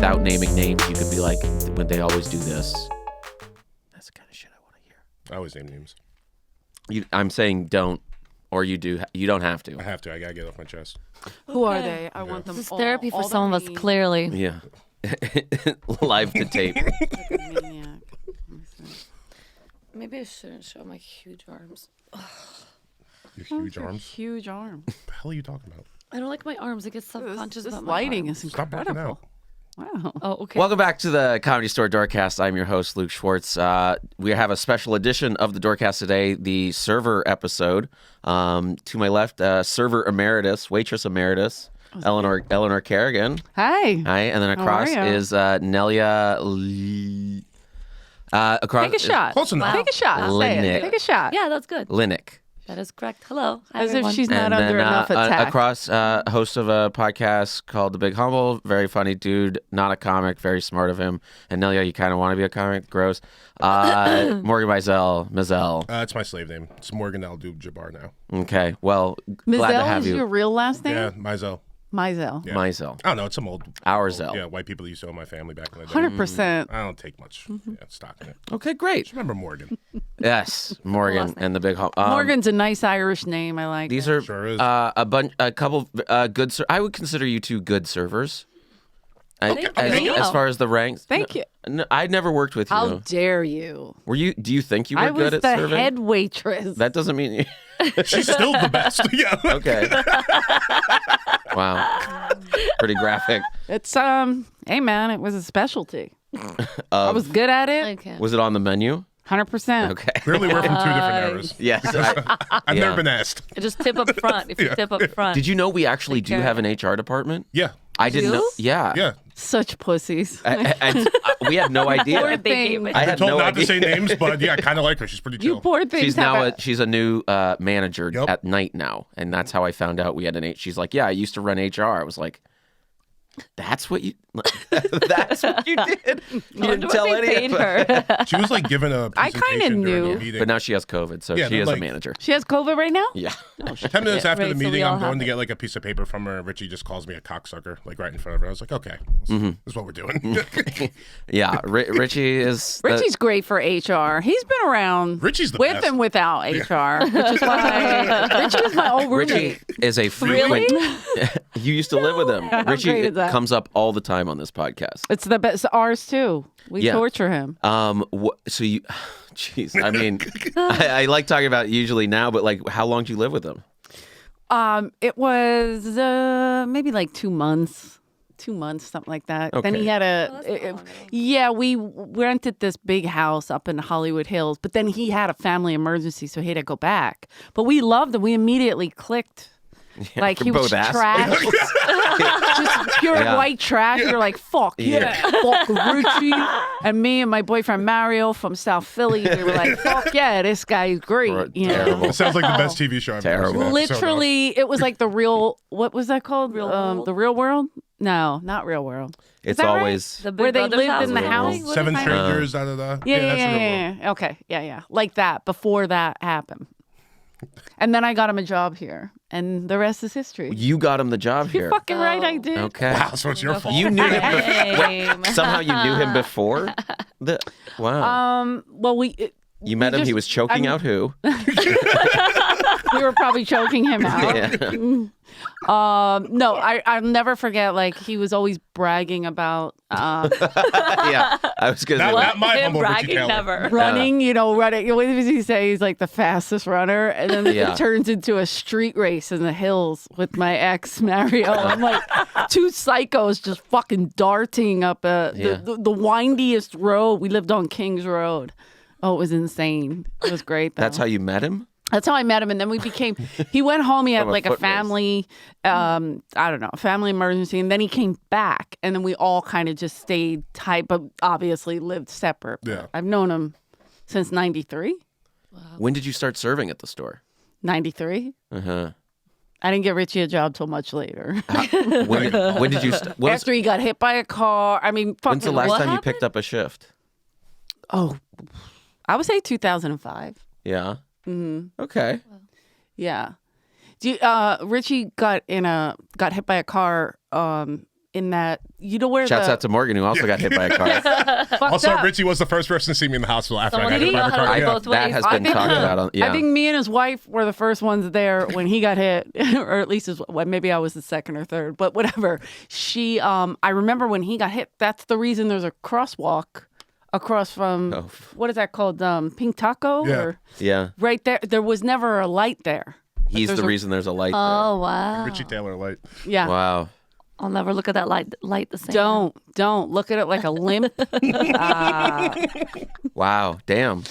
without naming names, you could be like, when they always do this. That's the kind of shit I want to hear. I always name names. I'm saying don't, or you do. You don't have to. I have to. I gotta get it off my chest. Who are they? I want them. This is all, therapy for all some of the us, names. clearly. Yeah. Live to tape. Like a maniac. Let me see. Maybe I shouldn't show my huge arms. Your huge Your arms. Huge arms. What the hell are you talking about? I don't like my arms. I get self-conscious This about my lighting arms. is Stop working incredible. Wow. Oh, okay. Welcome back to the Comedy Store Doorcast. I'm your host, Luke Schwartz. We have a special edition of the Doorcast today, the server episode. To my left, server emeritus, waitress emeritus, Eleanor Kerrigan. Hi. Hi, and then across are ya? is Nelya. Across Take a shot. Close enough. Take a shot. Say Linnik. it. Take a shot. Yeah, that's good. Linnik. That is correct. Hello. Hi, As everyone. if she's not And under then enough attack. across, host of a podcast called The Big Humble, very funny dude, not a comic, very smart of him. And Nelya, you kind of want to be a comic, gross. Morgan Mizell. It's my slave name. It's Morgan and Nelya now. Okay, well, glad to Mizell have is you. your real last name? Yeah, Mizell. Mizell. Yeah. Mizell. I don't know. It's some old. Our Zell. Yeah, white people used to own my family back in the day. 100%. I don't take much stock in it. Okay, great. Just remember Morgan. Yes, Morgan and The Big Humble. Morgan's a nice Irish name. I like These it. are Sure is. a couple good. I would consider you two good servers. Thank you. As far as the ranks. Thank you. No, I'd never worked with you. How dare you? Were you? Do you think you were I was good at the serving? head waitress. That doesn't mean you. She's still the best. Yeah. Okay. Wow. Pretty graphic. It's hey man, it was a specialty. I was good at it. Okay. Was it on the menu? 100%. Okay. Clearly, we're from two different eras. Yes. I've never been asked. Just tip up front. If you tip up front. Did you know we actually do care. have an HR department? Yeah. I didn't know. Yeah. Yeah. Such pussies. We had no idea. Poor They gave thing. it. I I've had been told no not idea. to say names, but yeah, I kind of like her. She's pretty You chill. poor things. She's have now a- she's a new manager Yep. at night now, and that's how I found out we had an H. She's like, yeah, I used to run HR. I was like, that's what you that's what you did. You didn't tell What they any paid of us. her. She was like giving a I kinda presentation during knew. the meeting. But now she has COVID, so Yeah, she is like- a manager. She has COVID right now? Yeah. 10 minutes after Right, the so we meeting, all I'm going have to it. get like a piece of paper from her. Richie just calls me a cocksucker, like right in front of her. I was like, okay, this is what we're doing. Yeah. Richie is the- Richie's great for HR. He's been around Richie's the with best. and without HR, which is why Richie was my old roommate. Richie is a frequent. You used to live with him. How Richie great is that? comes up all the time on this podcast. It's the best. Ours too. We Yeah. torture him. So you, jeez, I mean, I like talking about it usually now, but like, how long did you live with him? It was maybe like 2 months. 2 months, something like that. Then Okay. he had that's not long at all. yeah, we rented this big house up in Hollywood Hills, but then he had a family emergency, so he had to go back. But we loved him. We immediately clicked. Like he You're was both trash, assholes. just pure Yeah. white trash. You're like, fuck yeah, fuck Richie. And me and my boyfriend Mario from South Philly, we were like, fuck yeah, this guy's great. You know? Terrible. It sounds like the best TV show I've ever Terrible. seen. Literally, it was like the real. What was that called? The Real World? No, not Real World. It's that right? always The Big Where they Brother's lived house in the or house? something? What is Seven that? strangers, da da da. Yeah, that's the real world. yeah. Okay, yeah, like that. Before that happened, and then I got him a job here, and the rest is history. you got him the job You're here. fucking right, I did. Okay. Wow, so it's your fault. You knew him. Same. Somehow you knew him before. Wow. Well, You met him. He was choking out who? we were probably choking him out. Yeah. No, I'll never forget. Like he was always bragging about Yeah. I was gonna say. Not my Him humble Richie bragging Taylor. never. running. You know, running. What does he say? He's like the fastest runner, and then Yeah. it turns into a street race in the hills with my ex Mario. I'm like two psychos just fucking darting up the windiest road. We lived on Kings Road. Oh, it was insane. It was great. Though. That's how you met him. That's how I met him, and then we became. He went home. He had From a like a foot race. family, I don't know, a family emergency, and then he came back, and then we all kind of just stayed tight, but obviously lived separate. But Yeah. I've known him since '93. When did you start serving at the store? '93. Uh-huh. I didn't get Richie a job till much later. When did you? After he got hit by a car. I mean, fucking. When's the last what time you happened? picked up a shift? Oh, I would say 2005. Yeah. Mm-hmm. Okay. Yeah. Richie got hit by a car in that, you know where Shouts the out to Morgan, who also got hit by a car. fucked Also, up. Richie was the first person to see me in the hospital after Someone I got did hit by know the how car. to Yeah. both That ways. has been talked about. Yeah. I think me and his wife were the first ones there when he got hit, or at least maybe I was the second or third, but whatever. I remember when he got hit. That's the reason there's a crosswalk across from what is that called? Pink Taco, Yeah. or Yeah. right there. There was never a light there. He's the reason there's a light Oh, wow. Richie Taylor light. Yeah. there. Wow. I'll never look at that light the same. Don't look at it like a limp. Wow. Damn.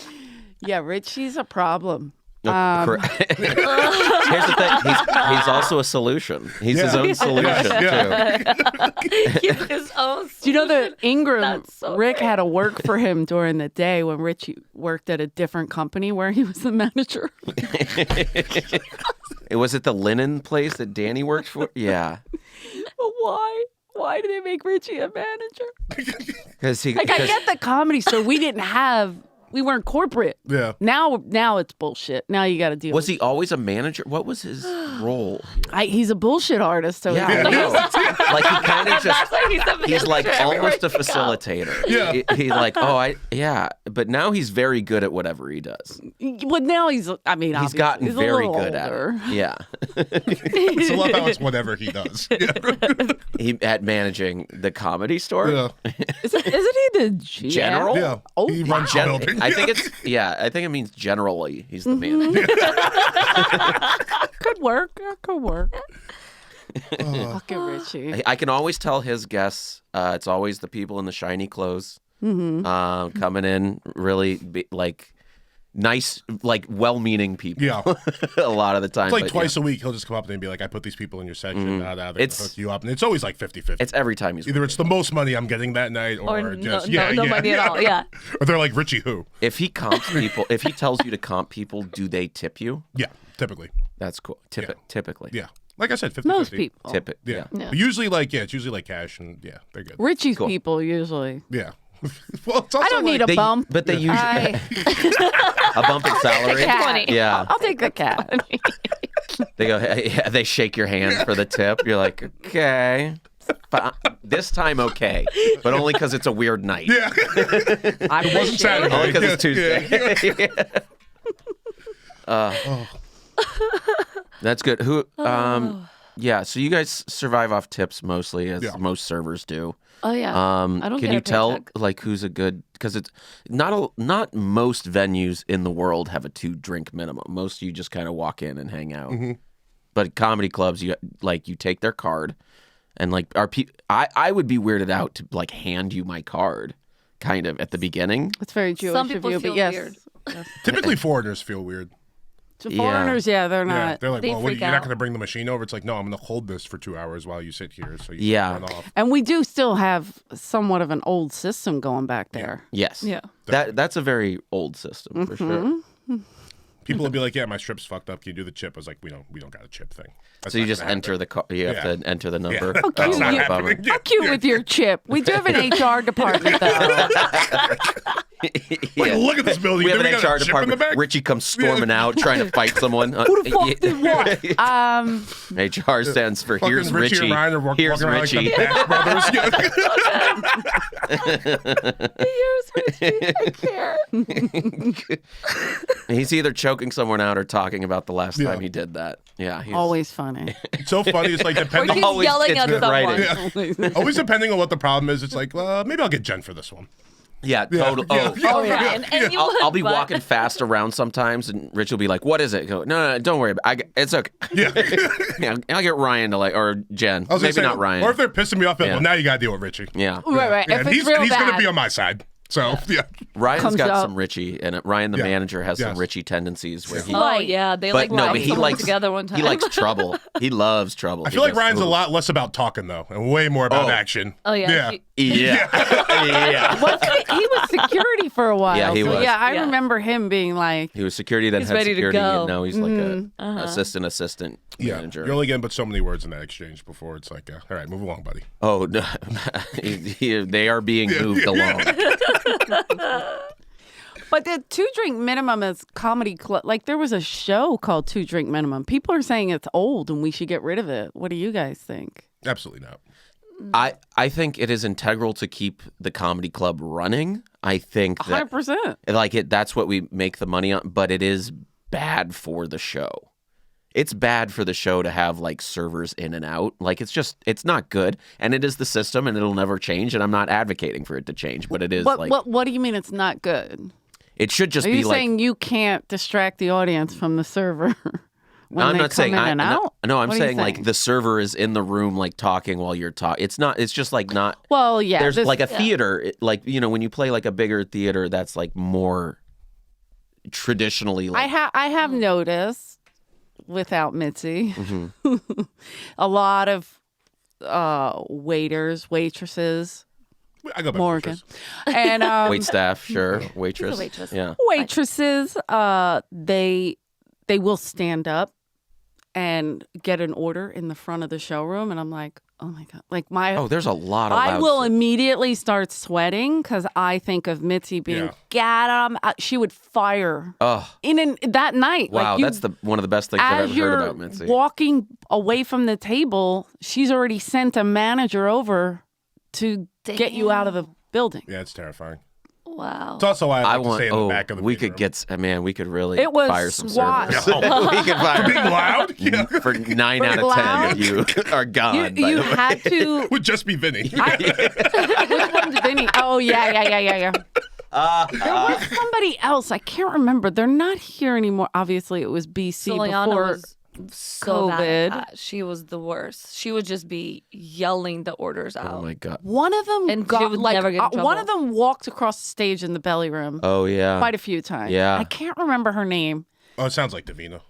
Yeah, Richie's a problem. Here's the thing. He's also a solution. He's his own solution, too. He's his own. Do you know that Ingram, That's so Rick great. had to work for him during the day when Richie worked at a different company where he was the manager? Was it the linen place that Danny worked for? Yeah. But why? Why did they make Richie a manager? Because I get the comedy, so we weren't corporate. Yeah. Now it's bullshit. Now you got to deal was with he always a manager? What was his role? he's a bullshit artist. So Yeah, I know. Like he kind of just. That's why He's like manager almost a everywhere he facilitator. Yeah. He like, but now he's very good at whatever he does. Well, now he's He's gotten he's a very little good older. at it. Yeah. I love how it's whatever he does. He at managing the Comedy Store. Yeah. Isn't he the GM? General? Yeah. Oh, He runs the wow. building. I think it means generally he's the manager. Could work. Could work. Fucking Richie. I can always tell his guests. It's always the people in the shiny clothes coming in, really nice, like well-meaning people. Yeah. A lot of the time. It's like but, twice a week, he'll just come up and be like, I put these people in your section, they're gonna hook you up. And it's always like 50-50. It's every time he's. Either it's the most money I'm getting that night or just, no money at all. Yeah. Or they're like, Richie who? If he comps people, if he tells you to comp people, do they tip you? Yeah, typically. That's cool. Typically. Yeah. Like I said, 50-50. Most people. Tip it. Yeah. Yeah. But usually it's usually like cash and yeah, they're good. Richie's Cool. people usually. Yeah. Well, it's also I don't need a They- bump. But they usually I, a bump in salary. cat. 20. Yeah. I'll take the cat. They go. Yeah, they shake your hand for the tip. You're like, okay. This time, okay, but only because it's a weird night. Yeah. I It wasn't Saturday. Only because it's Yeah. Tuesday. That's good. Who? Yeah. So you guys survive off tips mostly, as Yeah. most servers do. Oh yeah. I don't Can get you a tell paycheck. like who's a good? Because it's not most venues in the world have a 2-drink minimum. Most you just kind of walk in and hang out. But comedy clubs, you take their card, and like I would be weirded out to like hand you my card, kind of at the beginning. It's very Jewish Some of people you, feel but yes. weird. Typically foreigners feel weird. To foreigners, yeah, they're Yeah. not. They're like, They well, freak you're not out. going to bring the machine over? It's like, no, I'm going to hold this for 2 hours while you sit here so you Yeah. can run off. And we do still have somewhat of an old system going back there. Yes. Yeah. That's a very old system for sure. People will be like, yeah, my strip's fucked up. Can you do the chip? I was like, we don't got a chip thing. That's So you not just gonna enter happen. the car. You have Yeah. to enter the number. Yeah. Oh, That's not you- bummer. happening. How cute with your chip. We do have an HR department, though. Like, look at this building. We have You an think we got HR a chip in the department. back? Richie comes storming out trying to fight someone. Who the fuck did what? HR stands for Fucking here's Richie Richie. and Ryan are walking Here's around Richie. like the Bash Brothers. Yeah. Here's Richie. I care. He's either choking someone out or talking about the last Yeah. time he did that. Yeah. He's Always funny. It's so funny. It's like Or depending. he's Always yelling gets at it right someone. in. Yeah. Always depending on what the problem is. It's like, maybe I'll get Jen for this one. Yeah, total. Yeah. Oh, Yeah. Oh yeah. And you I'll would, be but- walking fast around sometimes, and Rich will be like, "What is it?" Go, no, don't worry. It's okay. Yeah. Yeah, I'll get Ryan to or Jen. I was gonna Maybe say, not Ryan. Or if they're pissing me off, Yeah. well, now you got to deal with Richie. Yeah, Right. Yeah, If and it's he's real going to bad. be on my side. So, yeah. Ryan's Comes got up. some Richie, and Ryan, the Yeah. manager, has some Yes. Richie tendencies where he. Oh yeah, they But like no, knocked but he someone likes together one time. He likes trouble. He loves trouble. I feel like Ryan's a lot less about talking, though, and way more about action. Oh yeah. Yeah. Yeah, yeah. He was security for a while. Yeah, he so was. Yeah, I Yeah. remember him being like, He was security, then He's head ready to security, go. and now he's like a assistant Yeah. manager. You're only getting but so many words in that exchange before it's like, all right, move along, buddy. Oh no, they are being moved along. but the 2-drink minimum is comedy club. Like there was a show called 2-drink minimum. People are saying it's old and we should get rid of it. What do you guys think? Absolutely not. I think it is integral to keep the comedy club running. I think that 100%. that's what we make the money on, but it is bad for the show. It's bad for the show to have like servers in and out. Like it's not good, and it is the system, and it'll never change. And I'm not advocating for it to change, but it is What do you mean it's not good? It should just Are be you like. saying you can't distract the audience from the server? When I'm they not come saying in and out? No, I'm What are you saying like the server is in the room like talking while you're talking. It's not. It's just like not. Well, yeah. There's like a theater, like when you play like a bigger theater, that's like more traditionally. Like, I have noticed without Mitzi, Mm-hmm. a lot of waiters, waitresses, I go by Morgan, waitress. and wait staff, sure, waitress, She's a waitress. yeah. waitresses. They will stand up and get an order in the front of the showroom, and I'm like, oh my god, like There's a lot of. I loud will stuff. immediately start sweating because I think of Mitzi being, get 'em. She would fire Oh, that night. wow, like that's one of the best things I've as ever you're heard about Mitzi. walking away from the table, she's already sent a manager over to get you out of the building. Yeah, it's terrifying. Wow. It's also why I like to want. stay in the back of the we meeting could room. we could really. It was fire some SWAT. servers. we could fire Being loud? Yeah. for 9 out of loud. 10 if you are gone. by You the way. had to. Would just be Vinny. Which one's Vinny? Oh yeah. There was somebody else. I can't remember. They're not here anymore. Obviously, it was BC Soliana before was so bad COVID. at that. She was the worst. She would just be yelling the orders out. Oh my god. One of them And she got would like never get in trouble. one of them walked across the stage in the belly room Oh yeah. quite a few times. Yeah. I can't remember her name. Oh, it sounds like Davina.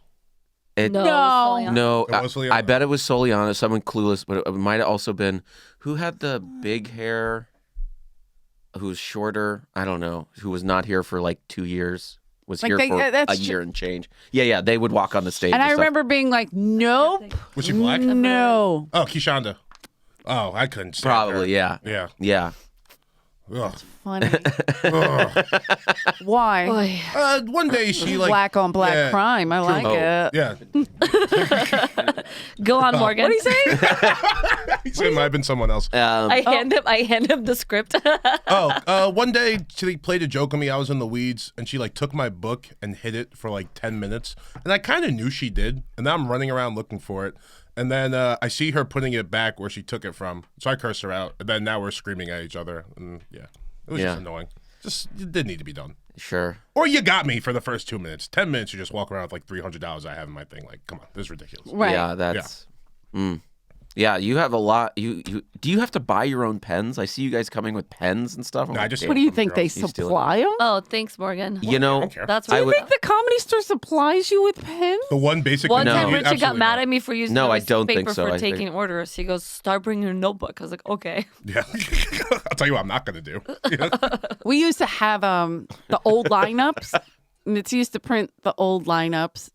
It- No, No. Soliana. No, It was Soliana? I bet it was Soliana, someone clueless, but it might have also been who had the big hair, who was shorter. I don't know, who was not here for like 2 years, was Like here they- for that's a tr- year and change. Yeah, they would walk on the stage. And I stuff. remember being like, nope, Was she black? no. Oh, Keishonda. Oh, I couldn't stand Probably, her. yeah. Yeah. Ugh. Funny. Ugh. Why? Boy. One day she like Black on black yeah, crime. I like Oh. it. Yeah. Go on, Morgan. What do you say? He said it might have been someone else. I hand him the script. One day she played a joke on me. I was in the weeds, and she like took my book and hid it for like 10 minutes. And I kind of knew she did. And now I'm running around looking for it. And then I see her putting it back where she took it from. So I cursed her out. And then now we're screaming at each other. And yeah, it was Yeah. just annoying. It didn't need to be done. Sure. Or you got me for the first 2 minutes. 10 minutes, you just walk around with like $300 I have in my thing. Like, come on, this is ridiculous. Right. Yeah, that's. Yeah, you have a lot. You do you have to buy your own pens? I see you guys coming with pens and stuff. I'm No, I like, just- damn. What do you think? They steal it. supply them? Oh, thanks, Morgan. You know, don't care. That's I what would. I think the Comedy Store supplies you with pens. The one basic One No. time Richard got absolutely mad not. at me for using No, the I receipt don't think paper so. for I think- taking orders. He goes, start bringing your notebook. I was like, okay. Yeah. I'll tell you what I'm not going to do. Yeah. We used to have the old lineups. Mitzi used to print the old lineups,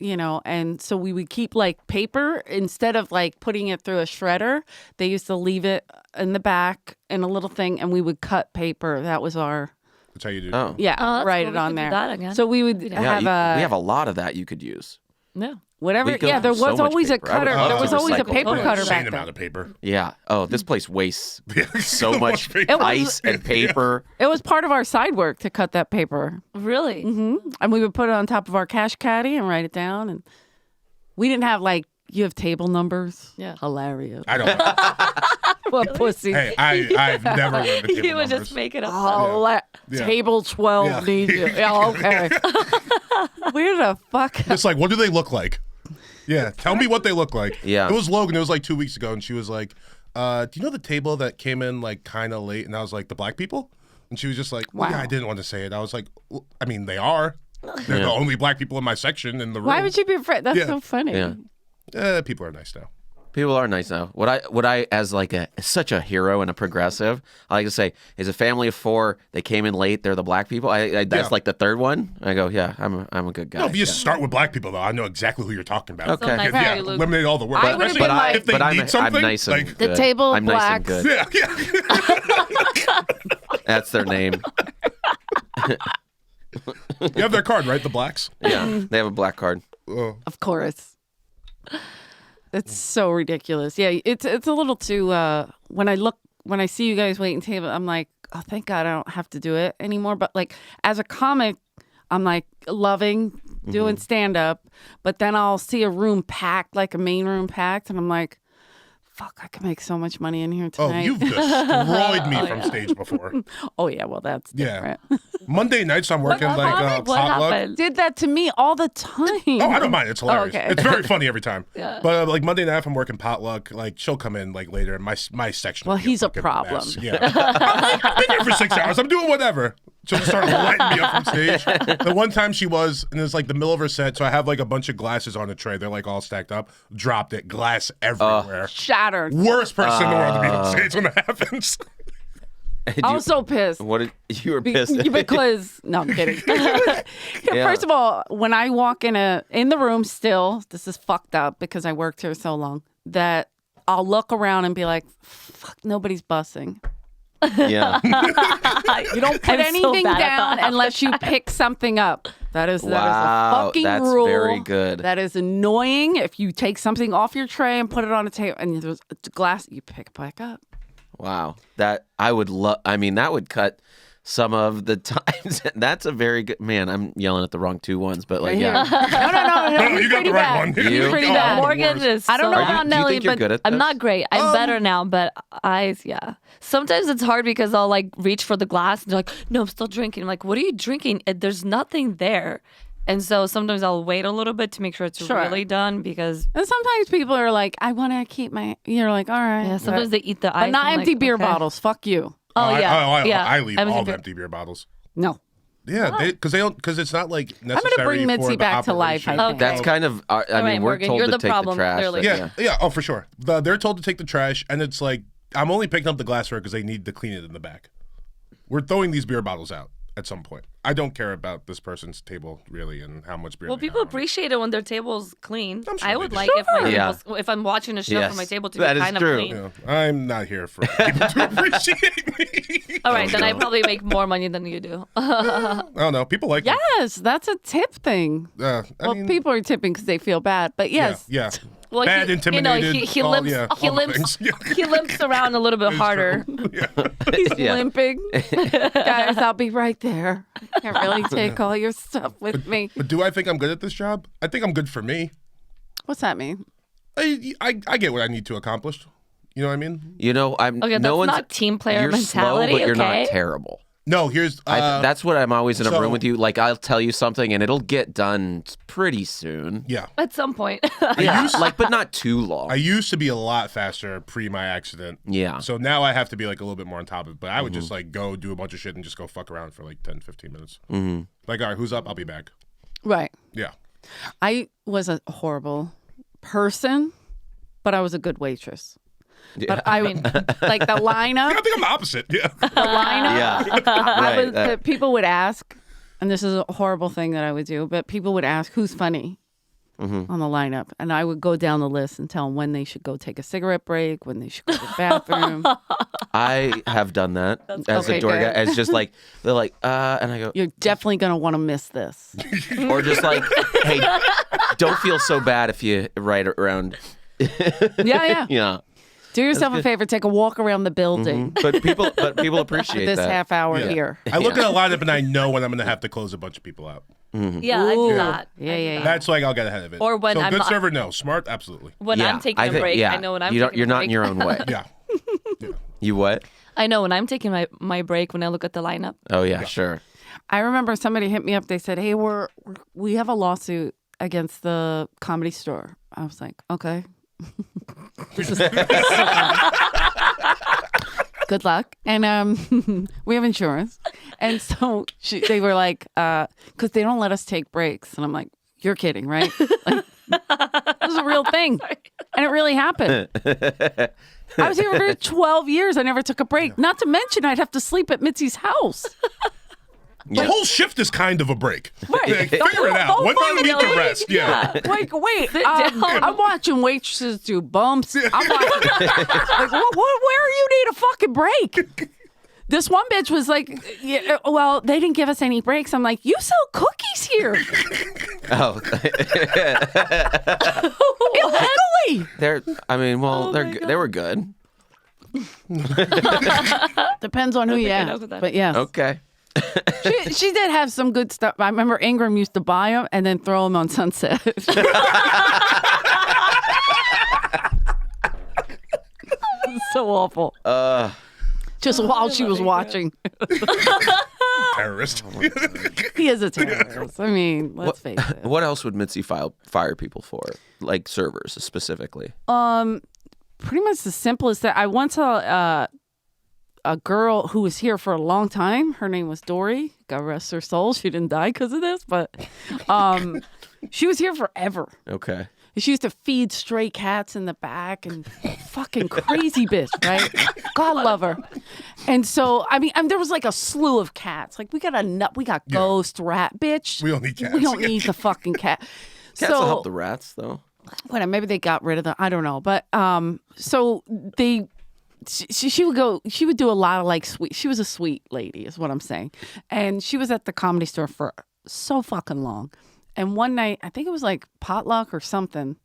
and so we would keep like paper instead of like putting it through a shredder. They used to leave it in the back in a little thing, and we would cut paper. That was our That's how you do. Oh, that's write cool. it We on could do there. that again. So we would yeah. have We have a lot of that you could use. No. whatever. we go Yeah, there through so was much always a paper. I would cutter. love There to was always a recycle paper paper. cutter Insane back amount then. of paper. Yeah. Oh, this place wastes so So much much paper. It was- ice and paper. It was part of our side work to cut that paper. Really? And we would put it on top of our cash caddy and write it down. And we didn't have like, you have table numbers? Yeah. Hilarious. I don't know. What pussy. Hey, I've never learned the You table would numbers. just make it up. Yeah. Table 12 Yeah. needs you. Yeah, okay. Where the fuck? It's like, what do they look like? Yeah, tell me what they look like. Yeah. It was Logan. It was like 2 weeks ago, and she was like, do you know the table that came in like kind of late? And I was like, the black people? And she was just like, well, yeah, Wow. I didn't want to say it. I was like, well, I mean, they are. They're the only black people in my section in the room. Why would you be afraid? That's Yeah. so funny. Yeah. People are nice now. People are nice now. What I as like such a hero and a progressive, I like to say is a family of 4. They came in late. They're the black people. That's Yeah. like the third one. I go, yeah, I'm a good guy. No, if you just start with black people, though, I know exactly who you're talking about. Okay. So nice yeah, of you, Luke. eliminate all the work. I would've Especially been like- if they but need I'm something. nice and like, good. table of I'm nice and blacks. good. yeah. That's their name. You have their card, right? The blacks. Yeah, they have a black card. Oh. Of course. It's so ridiculous. Yeah, it's a little too. When I see you guys waiting table, I'm like, oh, thank God I don't have to do it anymore. But like as a comic, I'm like loving doing stand up, but then I'll see a room packed, like a main room packed, and I'm like, fuck, I can make so much money in here tonight. Oh, you've destroyed me from stage before. Oh yeah, well that's different. Monday nights I'm working What potluck. happened? Did that to me all the time. Oh, I don't mind. It's hilarious. okay. It's very funny every time. Yeah. But like Monday night, if I'm working potluck, like she'll come in like later, and my section. Well, will be he's a fucking problem. mess. Yeah. I've been here for 6 hours. I'm doing whatever. She'll just start lighting me up from stage. The one time she was, and it's like the middle of her set, so I have like a bunch of glasses on a tray. They're like all stacked up. Dropped it. Glass everywhere. Shattered. Worst person in the world to be on stage when that happens. I was so pissed. What did you were pissed? Because no, I'm kidding. First of all, when I walk in the room, still this is fucked up because I worked here so long that I'll look around and be like, "Fuck, nobody's bussing." Yeah. You don't put anything down unless you pick something up. That is a fucking that's rule. very good. That is annoying. If you take something off your tray and put it on a table and there's a glass, you pick it back up. Wow. That I would love. I mean, that would cut some of the times. That's a very good man. I'm yelling at the wrong two ones, but like, yeah. No, you got the right one. You? He's pretty Oh, bad. Morgan is. I don't know so- about Do you Nelly, think you're but good at this? I'm not great. I'm better now, but yeah. Sometimes it's hard because I'll like reach for the glass and they're like, no, I'm still drinking. I'm like, what are you drinking? There's nothing there. And so sometimes I'll wait a little bit to make sure it's really done because. And sometimes people are like, I want to keep my. You're like, all right. Yeah, sometimes they eat the ice. But not I'm empty like, beer okay. bottles. Fuck you. Oh, yeah. Yeah. I leave all the beer- empty beer bottles. No. Yeah, because it's not like necessary. gonna bring Mitzi for the back to life, I operation. think. That's kind of. I mean, right, we're Morgan, told you're to the take problem, the trash. clearly. Yeah. Oh, for sure. They're told to take the trash, and it's like I'm only picking up the glassware because they need to clean it in the back. We're throwing these beer bottles out at some point. I don't care about this person's table really and how much beer. Well, they people have on it. appreciate it when their table's clean. I'm sure I they would do. like if my Yeah. table's, if I'm watching a show Yes, for my table to that be is kind of true. clean. You know, I'm not here for people to appreciate me. All right, then I probably make more money than you do. I don't know. People like me. Yes, that's a tip thing. I Well, mean, people are tipping because they feel bad. But yes. Yeah. Well, Bad, intimidated. he all- limps. yeah, he all the limps. things. He limps around a little bit harder. He's Yeah. limping. Guys, I'll be right there. I can't really take all your stuff with me. But do I think I'm good at this job? I think I'm good for me. What's that mean? I get what I need to accomplish. You know what I mean? You know, I'm. Okay, no that's one's. not team player You're mentality. slow, but you're okay. not terrible. No, here's That's what I'm always in a so- room with you. Like I'll tell you something, and it'll get done pretty soon. yeah. At some point. Yeah, like but not too long. I used to be a lot faster pre my accident. Yeah. So now I have to be like a little bit more on top of it. But I would just like go do a bunch of shit and just go fuck around for like 10, 15 minutes. Mm-hmm. Like, all right, who's up? I'll be back. Right. Yeah. I was a horrible person, but I was a good waitress. But I mean, like the lineup, I think I'm the opposite. Yeah. the lineup. Yeah. I Right, was, the people would ask, and this is a horrible thing that I would do, but people would ask who's funny on the lineup, and I would go down the list and tell them when they should go take a cigarette break, when they should go to the bathroom. I have done that as okay, a door guy. good. It's just like they're like, and I go, You're definitely gonna want to miss this. or just like, hey, don't feel so bad if you ride around. Yeah. Yeah. Do yourself a favor, take a walk around the building. But people appreciate This that. half hour Yeah. here. I look at a lineup and I know when I'm going to have to close a bunch of people out. Yeah, I do that. Yeah. That's like I'll get ahead of it. Or when so I'm good not- server, no. Smart, absolutely. When Yeah, I'm taking I a think- break, yeah. I know when I'm You don't, taking you're a not break. in your own way. Yeah. You what? I know when I'm taking my break when I look at the lineup. Oh yeah, sure. I remember somebody hit me up. They said, "Hey, we have a lawsuit against the Comedy Store." I was like, "Okay." Good luck. And we have insurance. And so they were like, because they don't let us take breaks. And I'm like, you're kidding, right? Like, this is a real thing. And it really happened. I was here for 12 years. I never took a break. Not to mention, I'd have to sleep at Mitzi's house. The whole shift is kind of a break. Right. Like, figure it out. When do you need to rest? Yeah. Wait. down. I'm watching waitresses do bumps. I'm watching. Like, where you need a fucking break? This one bitch was like, yeah, well, they didn't give us any breaks. I'm like, you sell cookies here Oh, illegally. they were good. Depends on who you up ask. with that. But yeah, Okay. she did have some good stuff. I remember Ingram used to buy them and then throw them on Sunset. So awful. Just while she was watching. Terrorist. He is a terrorist. I mean, let's face it. What else would Mitzi fire people for? Like servers specifically. Pretty much the simplest that I once saw a girl who was here for a long time. Her name was Dory. God rest her soul. She didn't die because of this, but she was here forever. Okay. She used to feed stray cats in the back and fucking crazy bitch, right? God love her. And so, I mean, there was like a slew of cats. Like we got ghost, rat, bitch. We don't need cats. We don't need the fucking cat. Cats will help the rats though. Well, maybe they got rid of them. I don't know. But so she would go. She would do a lot of like sweet. She was a sweet lady, is what I'm saying. And she was at the Comedy Store for so fucking long. And one night, I think it was like potluck or something,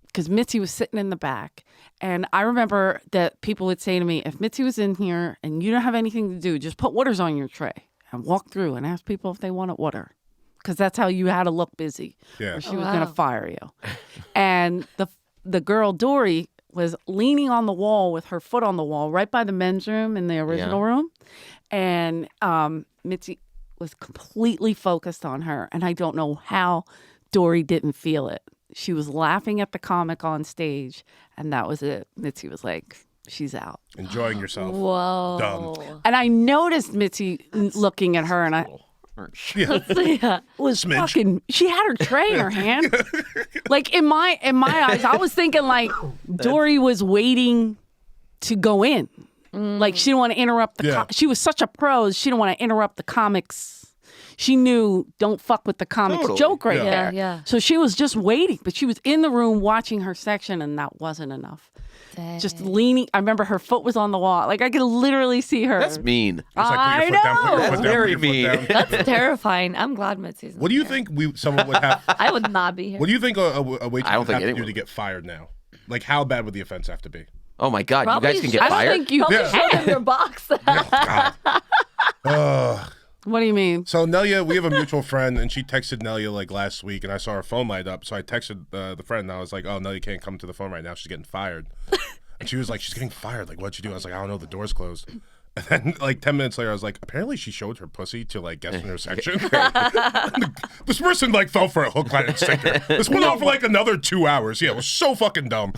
because Mitzi was sitting in the back. And I remember that people would say to me, if Mitzi was in here and you don't have anything to do, just put waters on your tray and walk through and ask people if they wanted water. Because that's how you had to look busy. Yeah. Or she was going to fire you. And the girl, Dory, was leaning on the wall with her foot on the wall right by the men's room in the original room. And Mitzi was completely focused on her. And I don't know how Dory didn't feel it. She was laughing at the comic on stage, and that was it. Mitzi was like, she's out. Enjoying yourself. Whoa. Dumb. And I noticed Mitzi looking at her, and I Yeah. was fucking, she had her tray in her hand. Like in my eyes, I was thinking like Dory was waiting to go in. Like she didn't want to interrupt the she was such a pro, she didn't want to interrupt the comics. She knew don't fuck with the comics joke right there. Yeah. So she was just waiting, but she was in the room watching her section, and that wasn't enough. Dang. Just leaning. I remember her foot was on the wall. Like I could literally see her. That's mean. It's like, I put your foot down, put your know. foot That's down, very put your foot mean. down. That's terrifying. I'm glad Mitzi's not What do you here. think someone would have? I would not be here. What do you think a waitress I don't would think have to do anyone- to get fired now? Like, how bad would the offense have to be? Oh my God, Probably you guys can get I don't fired. think you Probably Yeah. show them your box. Oh, God. What do you mean? So Nelya, we have a mutual friend, and she texted Nelya like last week, and I saw her phone light up. So I texted the friend, and I was like, "Oh, Nelya can't come to the phone right now. She's getting fired." And she was like, "She's getting fired. Like, what'd you do?" I was like, "I don't know. The door's closed." And then like 10 minutes later, I was like, "Apparently she showed her pussy to like guests in her section." This person like fell for a hook, line, and sinker. This went on for like another 2 hours. Yeah, it was so fucking dumb.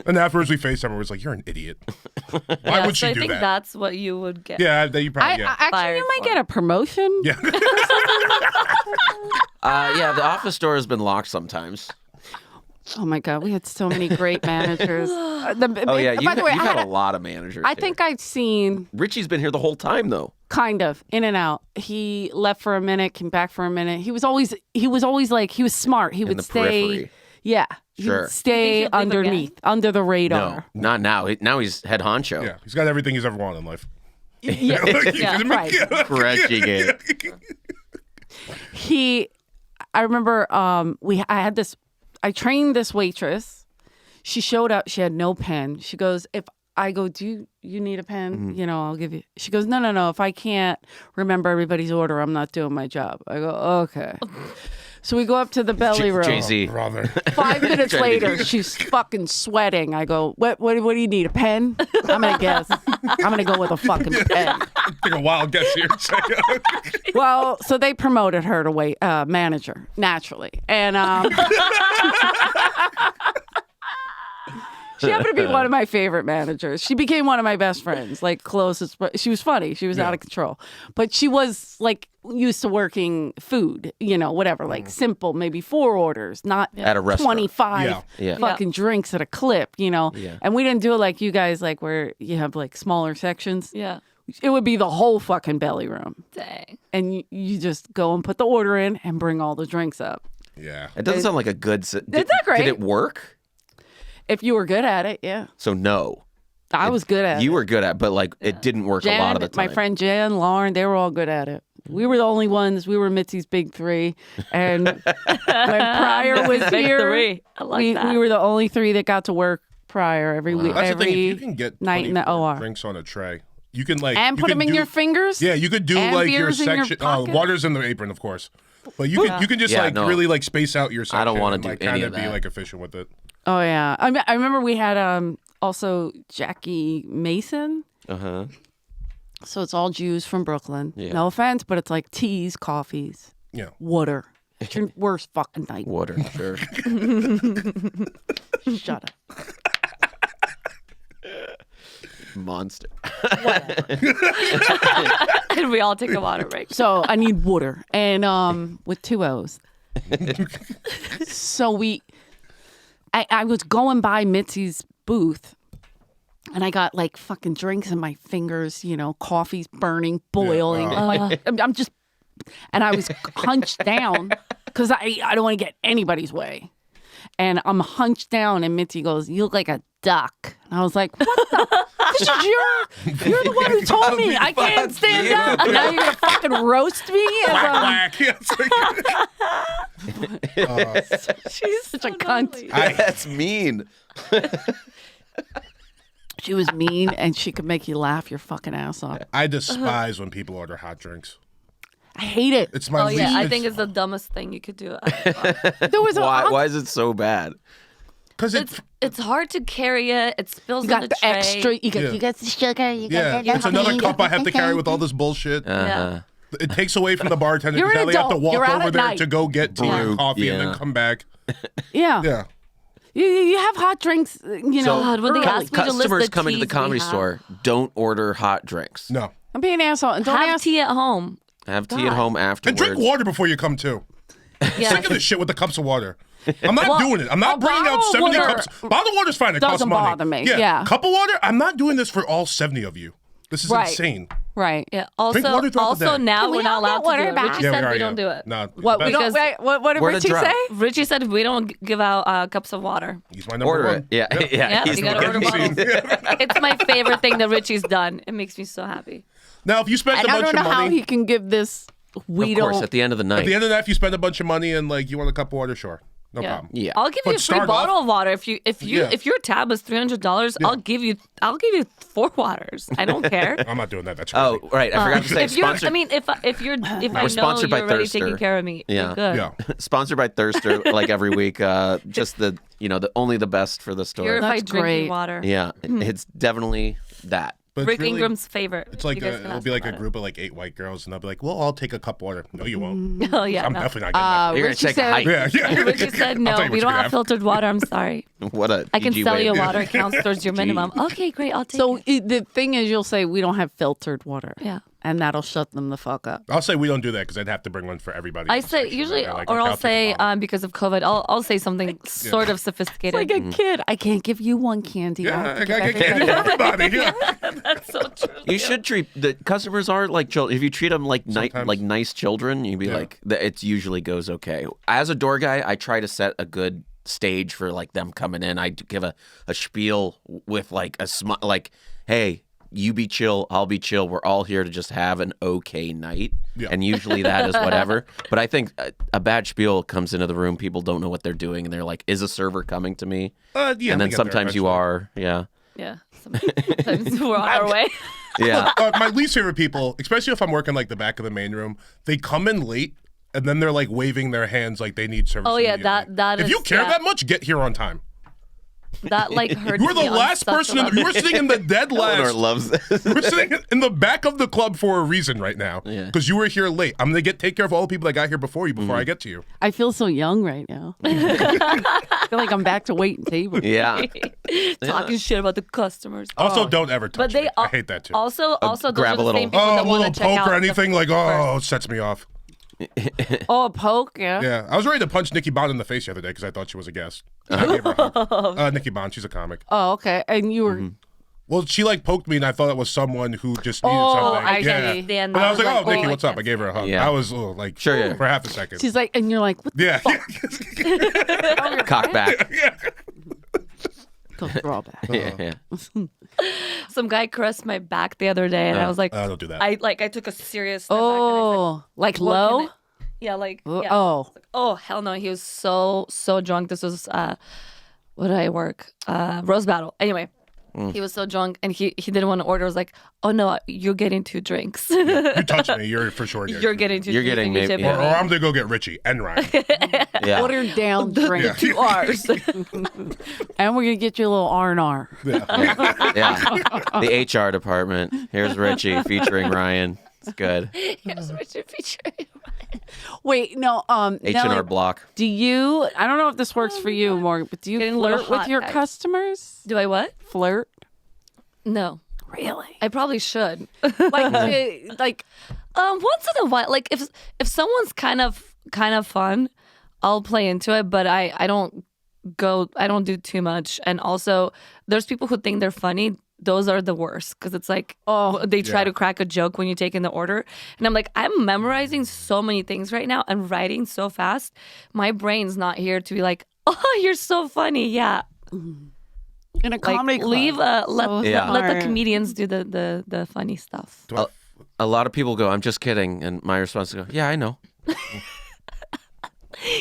And afterwards, we FaceTime her. It was like, "You're an idiot. Why Yeah, would so she I do think that?" that's what you would get. Yeah, that you probably Actually, Fired you might for get a promotion. yeah. Yeah, the office door has been locked sometimes. Oh my God, we had so many great managers. Oh yeah, by the way, you've I had had a lot of managers. I here. think I'd seen Richie's been here the whole time though. kind of in and out. He left for a minute, came back for a minute. He was always like he was smart. He would the stay. periphery. Yeah, he Sure. would stay You think he'll leave underneath, under the No, radar. not now. Now he's head honcho. Yeah, he's got everything he's ever wanted in life. Yeah, Yeah, right. Crushing it. I remember I trained this waitress. She showed up, she had no pen. She goes, if I go, do you need a pen? You know, I'll give you. She goes, no. If I can't remember everybody's order, I'm not doing my job. I go, okay. So we go up to the belly room. Jay-Z. Brother. 5 minutes Trying to later, she's fucking sweating. I go, what do you need, a pen? I'm going to guess. I'm going to go with a fucking pen. Take a wild guess here. Well, so they promoted her to manager, naturally. And she happened to be one of my favorite managers. She became one of my best friends, like closest. But she was funny. She was out of control. But she was like used to working food, whatever, like simple, maybe 4 orders, not At a restaurant. 25 Yeah. fucking drinks at a clip, Yeah. And we didn't do it like you guys, like where you have like smaller sections. Yeah. It would be the whole fucking belly room. Dang. And you just go and put the order in and bring all the drinks up. Yeah. It doesn't sound like a good. Isn't that great? Did it work? If you were good at it, yeah. So no. I was good at it. You were good at, but like it didn't work a lot of the time. My friend Jan, Lauren, they were all good at it. We were the only ones. We were Mitzi's big three, and when Pryor was Big here, three. I like that. we were the only three that got to work Pryor every week, That's the thing. If every you can get night in the 24 OR. drinks on a tray, you can like And you put can them in do- your fingers. Yeah, you could do And like your beers in your section. pocket? Water's in the apron, of course. But you can just really like space out your section. I don't wanna do like, any kinda of be that. like efficient with it. Oh yeah, I remember we had also Jackie Mason. So it's all Jews from Brooklyn. Yeah. No offense, but it's like teas, coffees, Yeah. water. It's your worst fucking night. Water, sure. Shut up. Monster. And we all take a water break. So I need water, and with 2 O's. So I was going by Mitzi's booth, and I got like fucking drinks in my fingers, coffee's burning, boiling. And, like, I'm just, and I was hunched down because I don't want to get anybody's way. And I'm hunched down, and Mitzi goes, "You look like a duck." And I was like, "What the? This is you're the one who told me I can't stand up. And now you're gonna fucking roast me?" Whack, whack. Yeah, it's like- She's such a cunt. That's mean. She was mean, and she could make you laugh your fucking ass off. I despise when people order hot drinks. I hate it. It's my Oh least. yeah, I think it's the dumbest thing you could do. There was Why is it so bad? because It's hard to carry it. It spills you got in the tray. extra. You got Yeah. you got the sugar. You yeah, got it's another cup I have to carry with all this bullshit. Yeah. It takes away from the bartender You're because an now they have to adult. walk You're out over at there night. to go get tea Brew. and coffee and Yeah. then come back. Yeah. Yeah. You have hot drinks. God, when they early. ask me to list Customers the coming to the teas we comedy have. store don't order hot drinks. No. I'm being an asshole. And don't Have ask. tea at home. Have tea at home And afterwards. drink water before you come too. Yeah. Sick of this shit with the cups of water. I'm not doing it. I'm not a bringing out bottle of 70 water cups. Bottled water's fine. It costs doesn't money. bother me. Yeah. Cup of water, I'm not doing this for all 70 of you. This is Right. insane. Right. Yeah. Drink water throughout the day. Now Can we we're not all allowed get to water do it. back? Richie Yeah, said we are, we don't yeah. do it. No. What? We best- don't. Because- Wait, what did Word of Richie drought. say? Richie said we don't give out cups of water. He's my number Order one. it. Yeah. Yeah. Yeah, he's you the gotta one order getting bottles. seen. It's my favorite thing that Richie's done. It makes me so happy. Now, if you spend And a I bunch don't know of how money, he can give this. We Of course, don't. at the end of the night. at the end of that, if you spend a bunch of money and like you want a cup of water, sure. No Yeah. problem. Yeah. I'll give But you a free start bottle off- of water if Yeah. your tab is $300. Yeah. I'll give you 4 waters. I don't care. I'm not doing that. That's crazy. Oh, right. I forgot to say if you're, sponsored. I mean, if I know sponsored by you're already Thirster. taking care of me, Yeah. you're good. Yeah. Sponsored by Thirster, like every week. Just the only the best for the store. Purified That's drinking great. water. Yeah, it's definitely that. But it's Rick really- Ingram's favorite. It's like You guys can it'll ask be like a about it. group of like 8 white girls, and they'll be like, "Well, I'll take a cup of water." No, you won't. Oh yeah, I'm no. definitely not getting that. You're gonna Richie take a said, hike. Yeah. Richie said I'll no. tell you what We you don't can have filtered water. I'm sorry. What a I can PG sell way. you water. It counts towards your minimum. Okay, great. I'll take So it. the thing is, you'll say we don't have filtered water. Yeah. And that'll shut them the fuck up. I'll say we don't do that because I'd have to bring one for everybody. I in the say section. usually, Yeah, like, or okay, I'll take a say bottle. because of COVID, I'll say something sort of sophisticated. Like a kid. I can't give you one candy. I'll Yeah, have I to give get candy for everybody. Yeah. That's so true. You should treat the customers are like children. If you treat them like Sometimes. like nice children, you'd be Yeah. like, it usually goes okay. As a door guy, I try to set a good stage for like them coming in. I give a spiel with like a smile, like, hey, you be chill, I'll be chill. We're all here to just have an okay night. Yeah. And usually that is whatever. But I think a bad spiel comes into the room. People don't know what they're doing. And they're like, is a server coming to me? Yeah, and we then get there sometimes you eventually. are. Yeah. Yeah. Sometimes we're on our way. Yeah. My least favorite people, especially if I'm working like the back of the main room, they come in late and then they're like waving their hands like they need service. Oh, yeah, immediately. that If is- you care yeah. that much, get here on time. That like hurts. You were the me on last such a person. level. You were sitting in the dead Eleanor last. loves this. We're sitting in the back of the club for a reason right now. Yeah. Because you were here late. I'm gonna take care of all the people that got here before you before I get to you. I feel so young right now. I feel like I'm back to waiting tables. Yeah. Talking shit about the customers. Also, don't ever touch But they me. I hate that too. Also, those grab are a the little- same people Oh, that a want little to check poke out or anything like, oh, first. it sets me off. Oh, a poke, yeah. Yeah, I was ready to punch Nikki Bond in the face the other day because I thought she was a guest. I gave her a hug. Nikki Bond, she's a comic. Oh, okay. And you were. Well, she like poked me, and I thought it was someone who just needed Oh, something. I yeah. understand. But I was like, Like, "Oh, Nikki, oh, what's I up?" I gave her a hug. Yeah. I was like, Sure, yeah. for half a second. She's like, and you're like, what the yeah, Cock back. Cultural back. Yeah. Some guy caressed my back the other day, and I was like, don't do that. I took a serious step back. And I was Oh, like what low? can yeah, like yeah. Oh, Oh hell no, he was so drunk. This was what did I work? Rose Battle. Anyway, he was so drunk and he didn't want to order. I was like, oh no, you're getting 2 drinks. You touch me, you're for sure. You're getting 2 You're drinks. getting and you maybe- tip yeah. Or me. I'm gonna go get Richie and Ryan. Yeah. watered down drink. 2 R's. And we're gonna get you a little R&R. Yeah. The HR department. Here's Richie featuring Ryan. It's good. Here's Richard featuring. Wait, no, H&R Nelly, Block. do you? I don't know if this works for you, Morgan, but do you Getting a little flirt with hot, your guys. customers? Do I what? Flirt? No. Really? I probably should. Like, Once in a while, like if someone's kind of fun, I'll play into it, but I don't do too much. And also, there's people who think they're funny. Those are the worst because it's like, they try to crack a joke when you take in the order. And I'm like, I'm memorizing so many things right now and writing so fast. My brain's not here to be like, oh, you're so funny. Yeah. in a Like, comedy club. leave, let Yeah. the comedians do the funny stuff. A lot of people go, I'm just kidding. And my response is, yeah, I know.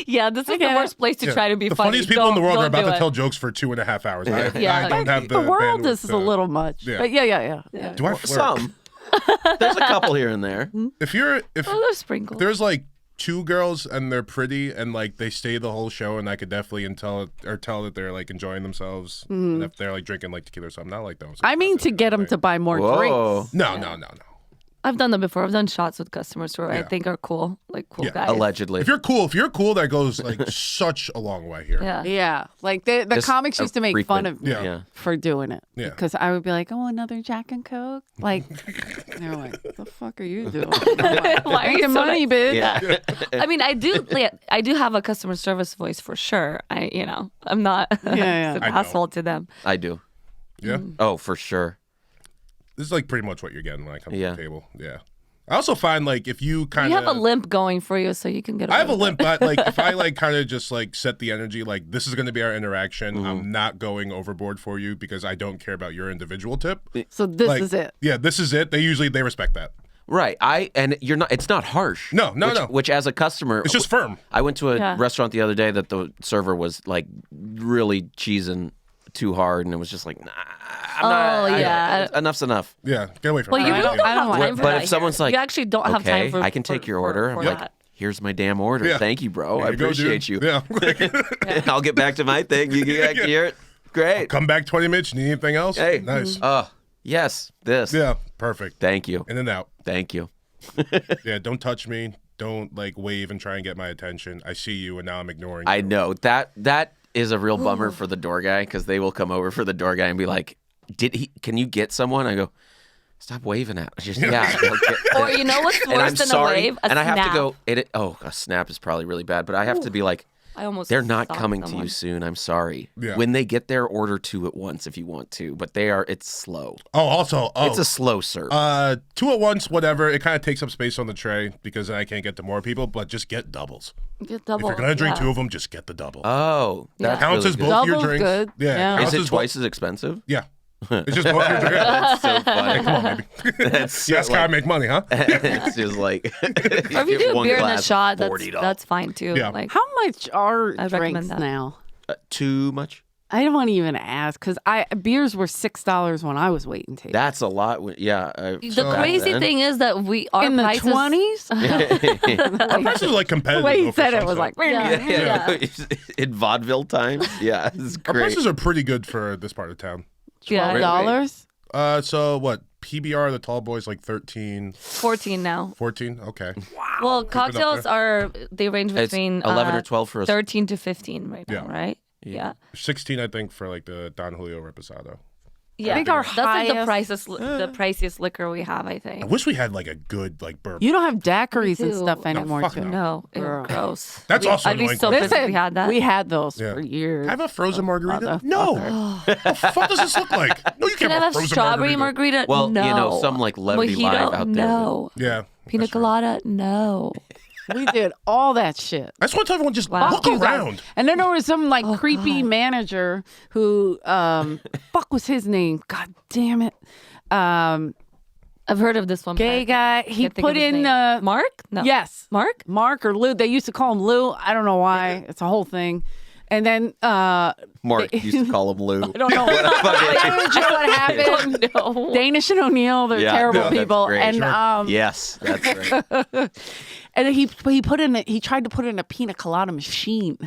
Yeah, this is the worst place to try to be the funny. funniest people in the world are Don't about do to it. tell jokes for 2.5 hours. Yeah. I don't have the world, bandwidth this is to- a little much. Yeah. But yeah. Do I flirt? Some. There's a couple here and there. If Oh, there's sprinkles. there's like 2 girls and they're pretty and like they stay the whole show and I could definitely tell that they're like enjoying themselves and if they're like drinking like tequila or something, not like those. I mean to get them to buy more Whoa. drinks. No. I've done that before. I've done shots with customers who I Yeah. think are cool, like cool Yeah. guys. Allegedly. If you're cool, that goes like such a long way here. Yeah. Yeah, like the Just comics a used to make fun frequent- of me Yeah. for doing it. Yeah. Because I would be like, oh, another Jack and Coke? Like, they're like, what the fuck are you doing? I'm like, Why are you making so money, bitch. Yeah. I mean, I do have a customer service voice for sure. I'm not Yeah. an I know. asshole to them. I do. Yeah. Oh, for sure. This is like pretty much what you're getting when I come Yeah. to the table. Yeah. I also find like if you kind You of have a limp going for you, so you can get. I have a away with limp, but like if I like kind of just like set the energy, like this is going to be our interaction. I'm not going overboard for you because I don't care about your individual tip. So this Like, is it. Yeah, this is it. They respect that. Right. You're not, it's not harsh. No. Which as a customer, It's just firm. I went to a Yeah. restaurant the other day that the server was like really cheesing too hard, and it was just like, nah, enough's enough. Yeah, get away from Well, it. you I really don't- don't I don't have like time it. for But that if someone's here. like, you actually don't have okay, time for. I can take your order. for I'm like, that. here's my damn order. Yeah. Thank you, bro. There I you go, dude. appreciate you. Yeah. I'll get back to my thing. You get back to your great. Come back 20 minutes. Need anything else? Hey. Nice. Oh, yes, this. Yeah, perfect. Thank you. In and out. Thank you. Yeah, don't touch me. Don't like wave and try and get my attention. I see you and now I'm ignoring I you. know that is a real bummer for the door guy because they will come over for the door guy and be like, can you get someone? I go, stop waving at us. Just, yeah. Or you know what's And I'm worse than sorry. a wave? A and I have to snap. go, a snap is probably really bad, but I have to be like, I almost. they're not stopped coming to someone. you soon. I'm sorry. Yeah. When they get there, order 2 at once if you want to, but it's slow. Oh, also, It's a slow serve. 2 at once, whatever. It kind of takes up space on the tray because then I can't get to more people, but just get doubles. Get double. If you're going to drink yeah. 2 of them, just get the double. Oh, that's Counts really as good. both your Double's drinks. good. Yeah. counts Is it as twice as expensive? Yeah. It's just both your drinks. That's so funny. Come on, baby. That's You guys so, gotta like, make money, huh? it's just like Or if you do a beer and a shot, $40. that's fine too. Yeah. Like How much are I recommend drinks that. now? Too much. I don't want to even ask because beers were $6 when I was waiting tables. That's a lot. Yeah. the crazy thing is that our in the prices, 20s. Our prices are like competitive. the way though, he for said it some was stuff. like, Yeah. In vaudeville times. Yeah, it's Our great. prices are pretty good for this part of town. Yeah, $12. So what? PBR, the tall boys, like 13, 14 now. 14? Okay. Well, cocktails they range It's between 11 or 12 for a 13 to 15 right now, Yeah. right? Yeah. 16, I think, for like the Don Julio Reposado. Yeah. think our that's like the highest- priciest liquor we have, I think. I wish we had like a good like bourbon. You don't have daiquiris and too. stuff No, anymore, fuck too. no. No, ew, Girl. gross. That's also I'd be annoying. so pissed if we had that. We had those Yeah. for years. Have a frozen margarita? motherfucker. No. What the fuck does this look like? No, you Can can't I have a have frozen strawberry margarita. margarita? Well, no. some like Levity Mojito? Live out there. No. Yeah. Pina that's true. colada? No. We did all that shit. I just want to tell everyone, just Wow. look Fuck you guys. around. And then there was some like creepy God. manager who, fuck was his name? God damn it. I've heard of this one. Gay but I guy. can't He think of put his in, name. Mark? No. yes. Mark? Mark or Lou. They used to call him Lou. I don't know why. It's a whole thing. And then, Mark used to call him Lou. I don't know. That was just what happened. No. Danish and O'Neill, they're Yeah, terrible no, that's people. great. And Sure. Yes, that's right. and he tried to put in a pina colada machine.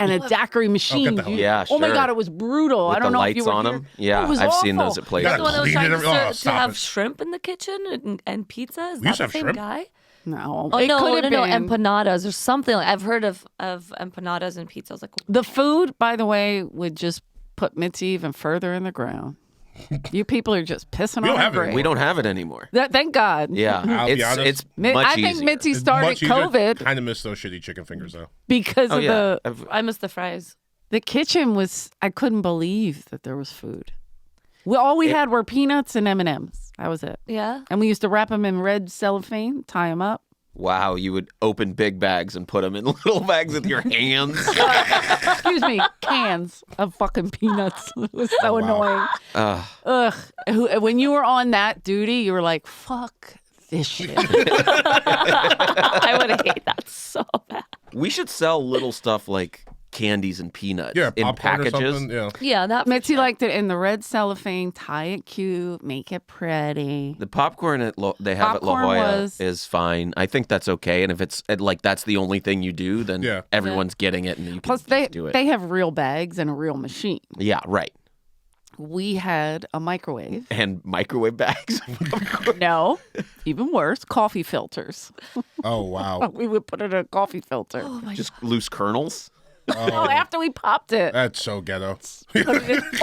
And a daiquiri machine. the hell out. Yeah, Oh my sure. God, it was brutal. With I don't the know if you lights were on here. them. Yeah, It was I've seen awful. those at places. Yeah. The one that was Clean trying it to, every- oh, to stop have it. shrimp in the kitchen and pizza? Is We that used to the have same shrimp? guy? No, Oh, it no, could have no, been. empanadas or something. I've heard of empanadas and pizza. I was like, The food, by the way, would just put Mitzi even further in the ground. You people are just pissing We don't on her have it grave. We don't have it anymore. Thank God. Yeah, I'll be it's honest. it's much I think easier. Mitzi started COVID Kind of miss those shitty chicken fingers though. because Oh of yeah, I've- I miss the fries. the kitchen was. I couldn't believe that there was food. All we had were peanuts and M&Ms. That was it. Yeah. And we used to wrap them in red cellophane, tie them up. wow. You would open big bags and put them in little bags with your hands. Excuse me, cans of fucking peanuts. It was so annoying. Ugh. When you were on that duty, you were like, fuck this shit. I would hate that so bad. We should sell little stuff like candies and peanuts Yeah, in popcorn or packages. something. Yeah. Yeah, that. Mitzi liked it in the red cellophane, tie it cute, make it pretty. The popcorn they have Popcorn at La Jolla was- is fine. I think that's okay. And if it's like that's the only thing you do, then Yeah. everyone's getting it, and you can Plus, just do it. they have real bags and a real machine. Yeah, right. We had a microwave. And microwave bags. No, even worse, coffee filters. Oh wow. We would put it in a coffee filter. Oh my Just loose kernels. Oh, after we popped it. That's so ghetto.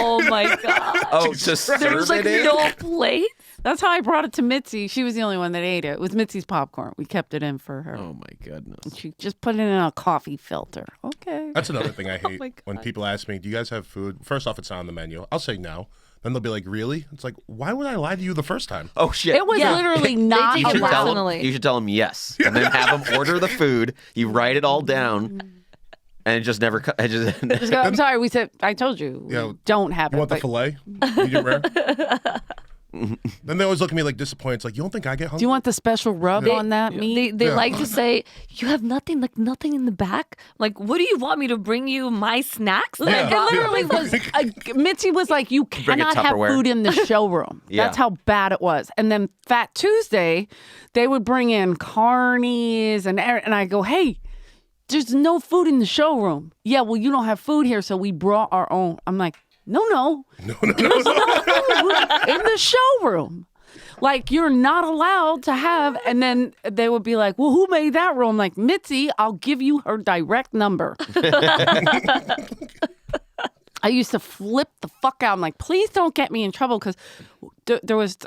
Oh my god. Oh, to There serve was like it in? no plate. That's how I brought it to Mitzi. She was the only one that ate it. It was Mitzi's popcorn. We kept it in for her. Oh my goodness. She just put it in a coffee filter. Okay. That's another thing I hate my when God. people ask me, "Do you guys have food?" First off, it's not on the menu. I'll say no. Then they'll be like, "Really?" It's like, why would I lie to you the first time? Oh shit. It was Yeah. literally not take it you should tell them. personally. You should tell them yes, and then have them order the food. You write it all down, and it just never. It just, Just go, I'm sorry. We said, I told you. Yeah. We don't have You it. want the but fillet? Medium rare? Then they always look at me like disappointed. It's like, you don't think I get hungry? do you want the special rub on that meat? They like to say, "You have nothing, like nothing in the back." Like, what do you want me to bring you? My snacks? Like, It literally was. Mitzi was like, "You Bring a cannot have Tupperware. food in the showroom." Yeah. That's how bad it was. And then Fat Tuesday, they would bring in carnies and I go, "Hey, there's no food in the showroom." Yeah, well, you don't have food here, so we brought our own. I'm like, no, there's no food in the showroom. Like, you're not allowed to have. And then they would be like, "Well, who made that rule?" I'm like, "Mitzi, I'll give you her direct number." I used to flip the fuck out. I'm like, please don't get me in trouble, because there was 3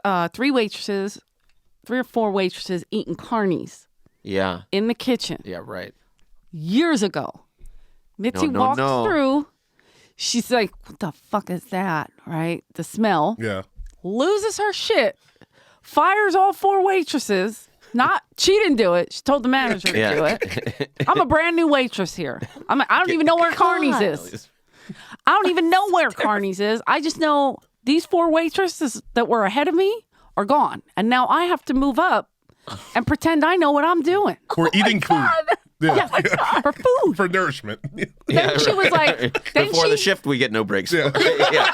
or 4 waitresses eating carnies yeah. in the kitchen Yeah. Right. years ago. Mitzi No, walks no. through. She's like, "What the fuck is that?" Right? The smell. Yeah. Loses her shit. Fires all 4 waitresses. She didn't do it. She told the manager to do Yeah. it. I'm a brand new waitress here. I don't even know where Carney's is. I don't even know where Carney's is. I just know these 4 waitresses that were ahead of me are gone. And now I have to move up and pretend I know what I'm doing. We're eating food. Yeah. For food. For nourishment. Then she was like, then Before the she, shift, we get no breaks. Yeah. Yeah.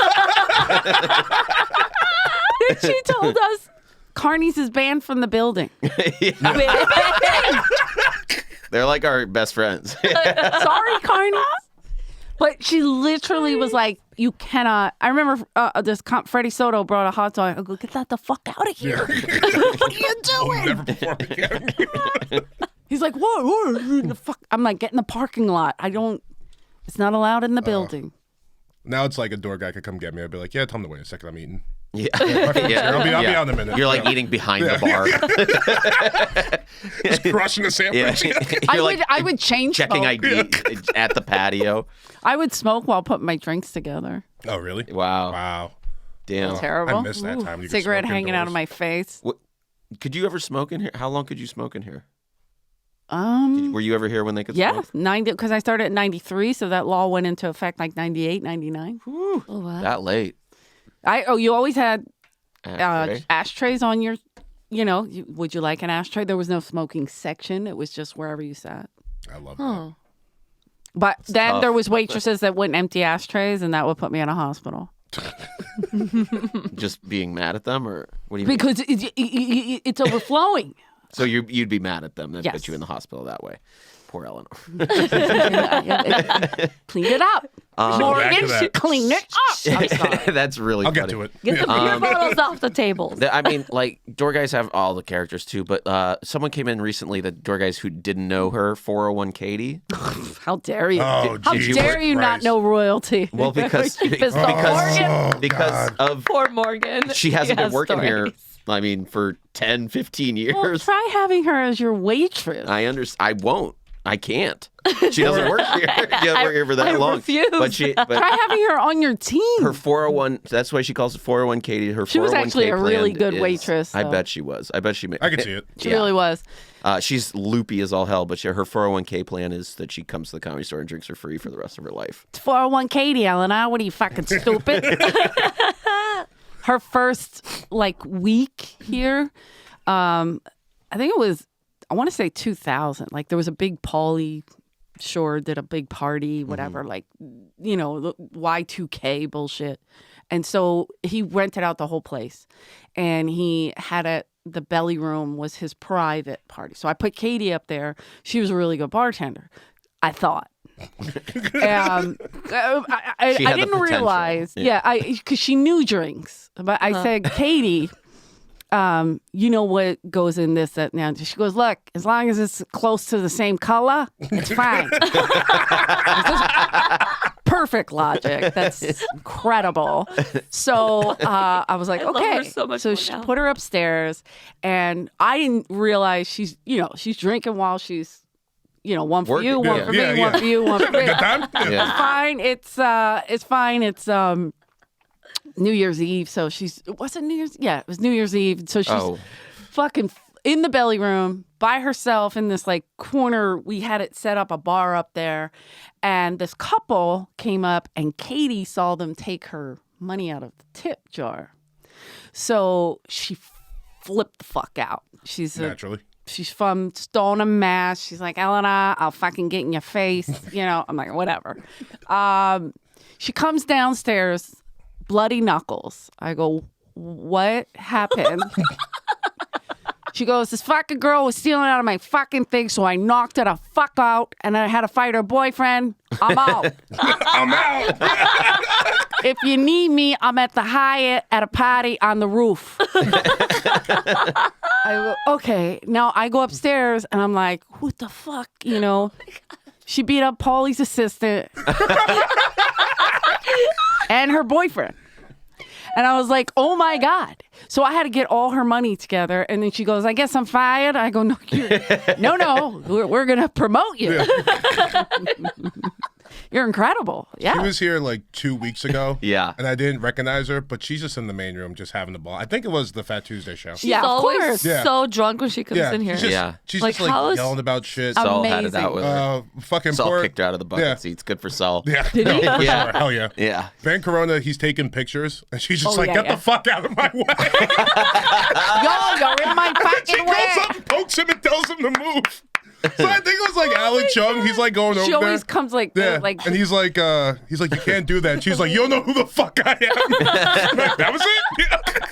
then she told us Carney's is banned from the building. They're like our best friends. Sorry, Carney's. But she literally was like, "You cannot." I remember Freddie Soto brought a hot dog. I go, "Get that the fuck out of here." What are you doing? Never perform again. He's like, what the fuck? I'm like, "Get in the parking lot." It's not allowed in the building. Now it's like a door guy could come get me. I'd be like, "Yeah, tell him to wait a second. I'm eating." Yeah. I'll be Yeah. out in a minute. You're like eating behind the bar. Just crushing the Yeah. sandwich. You're I would change checking smoke. ID at the patio. I would smoke while putting my drinks together. Oh, really? Wow. Wow. Damn. Terrible. I miss that time. You could Cigarette smoke hanging out indoors. of my face. Could you ever smoke in here? How long could you smoke in here? Were you ever here when they could Yeah, smoke? 90, because I started at 93, so that law went into effect like 98, 99. Oh, wow. That late. You always had Ashtray? ashtrays on your, would you like an ashtray? There was no smoking section. It was just wherever you sat. I love that. But then tough. there was waitresses that wouldn't empty ashtrays, and that would put me in a hospital. Just being mad at them, or what do you mean? Because it's overflowing. So you'd be mad at them, then Yes. put you in the hospital that way. Poor Eleanor. Clean it up. Back Morgan to that. should clean it up. I'm sorry. That's really I'll funny. get to it. Get the beer bottles off the tables. I mean, like, door guys have all the characters too, but someone came in recently, the door guys who didn't know her, 401 Katie. How dare you? Oh, How Jesus dare you not Christ. know royalty? Well, because You pissed off Morgan? because of Poor Morgan. she hasn't been has working here, stories. I mean, for 10, 15 years. Well, try having her as your waitress. I understand. I won't. I can't. She doesn't work here. She doesn't work here for that I long. refuse. But Try having her on your team. her 401. That's why she calls it 401 Katie. Her She was 401k actually a really plan good is- waitress, I though. bet she was. I bet she made. I can see it. She yeah. really was. She's loopy as all hell, but her 401k plan is that she comes to the comedy store and drinks for free for the rest of her life. It's 401 Katie, Eleanor. What are you, fucking stupid? Her first, week here, I think it was, I want to say 2000. Like, there was a big Pauly Shore did a big party, whatever, the Y2K bullshit. And so he rented out the whole place. And he had the belly room was his private party. So I put Katie up there. She was a really good bartender, I thought. I She had the didn't potential. realize, because she knew drinks. But I said, Katie, you know what goes in this, that, now. She goes, look, as long as it's close to the same color, it's fine. Perfect logic. That's incredible. So I was like, I love okay. her so much So more she now. put her upstairs, and I didn't realize she's drinking while she's, one for Working. you, one Yeah. for me, Yeah, one yeah. for you, one for me. Good time? Yeah. Yeah. It's fine. It's fine. It's New Year's Eve. So was it New Year's? Yeah, it was New Year's Eve. So she's Oh. fucking in the belly room by herself in this corner. We had it set up, a bar up there, and this couple came up, and Katie saw them take her money out of the tip jar. So she flipped the fuck out. Naturally. She's from Stoneham, Mass. She's like, Eleanor, I'll fucking get in your face. I'm like, whatever. She comes downstairs, bloody knuckles. I go, what happened? She goes, this fucking girl was stealing out of my fucking thing, so I knocked her the fuck out, and I had to fight her boyfriend. I'm out. I'm out. If you need me, I'm at the Hyatt at a party on the roof. I go, okay. Now I go upstairs, and I'm like, what the fuck, She beat up Paulie's assistant and her boyfriend. And I was like, oh my God. So I had to get all her money together. And then she goes, I guess I'm fired. I go, no, we're going to promote you. You're incredible. She Yeah. was here 2 weeks ago. Yeah. And I didn't recognize her, but she's just in the main room just having the ball. I think it was the Fat Tuesday show. She's Yeah, of always course. Yeah. so drunk when she comes Yeah. in here. She's just, Yeah. she's Like, just how is- yelling about shit. Saul had it Amazing. out with her. Fucking Saul poor. kicked her out of the bucket Yeah. seats. Good for Saul. Yeah. Did he? No, for Yeah. sure. Hell yeah. Yeah. Van Corona, he's taking pictures, and she's just Oh, like, yeah, get yeah. the fuck out of my way. Yo, you're in my She fucking goes way. up and pokes him and tells him to move. So I think it was Alan Chung. He's going over She there. always comes Yeah, like and he's like, you can't do that. And she's like, you don't know who the fuck I am. That was it. Yeah.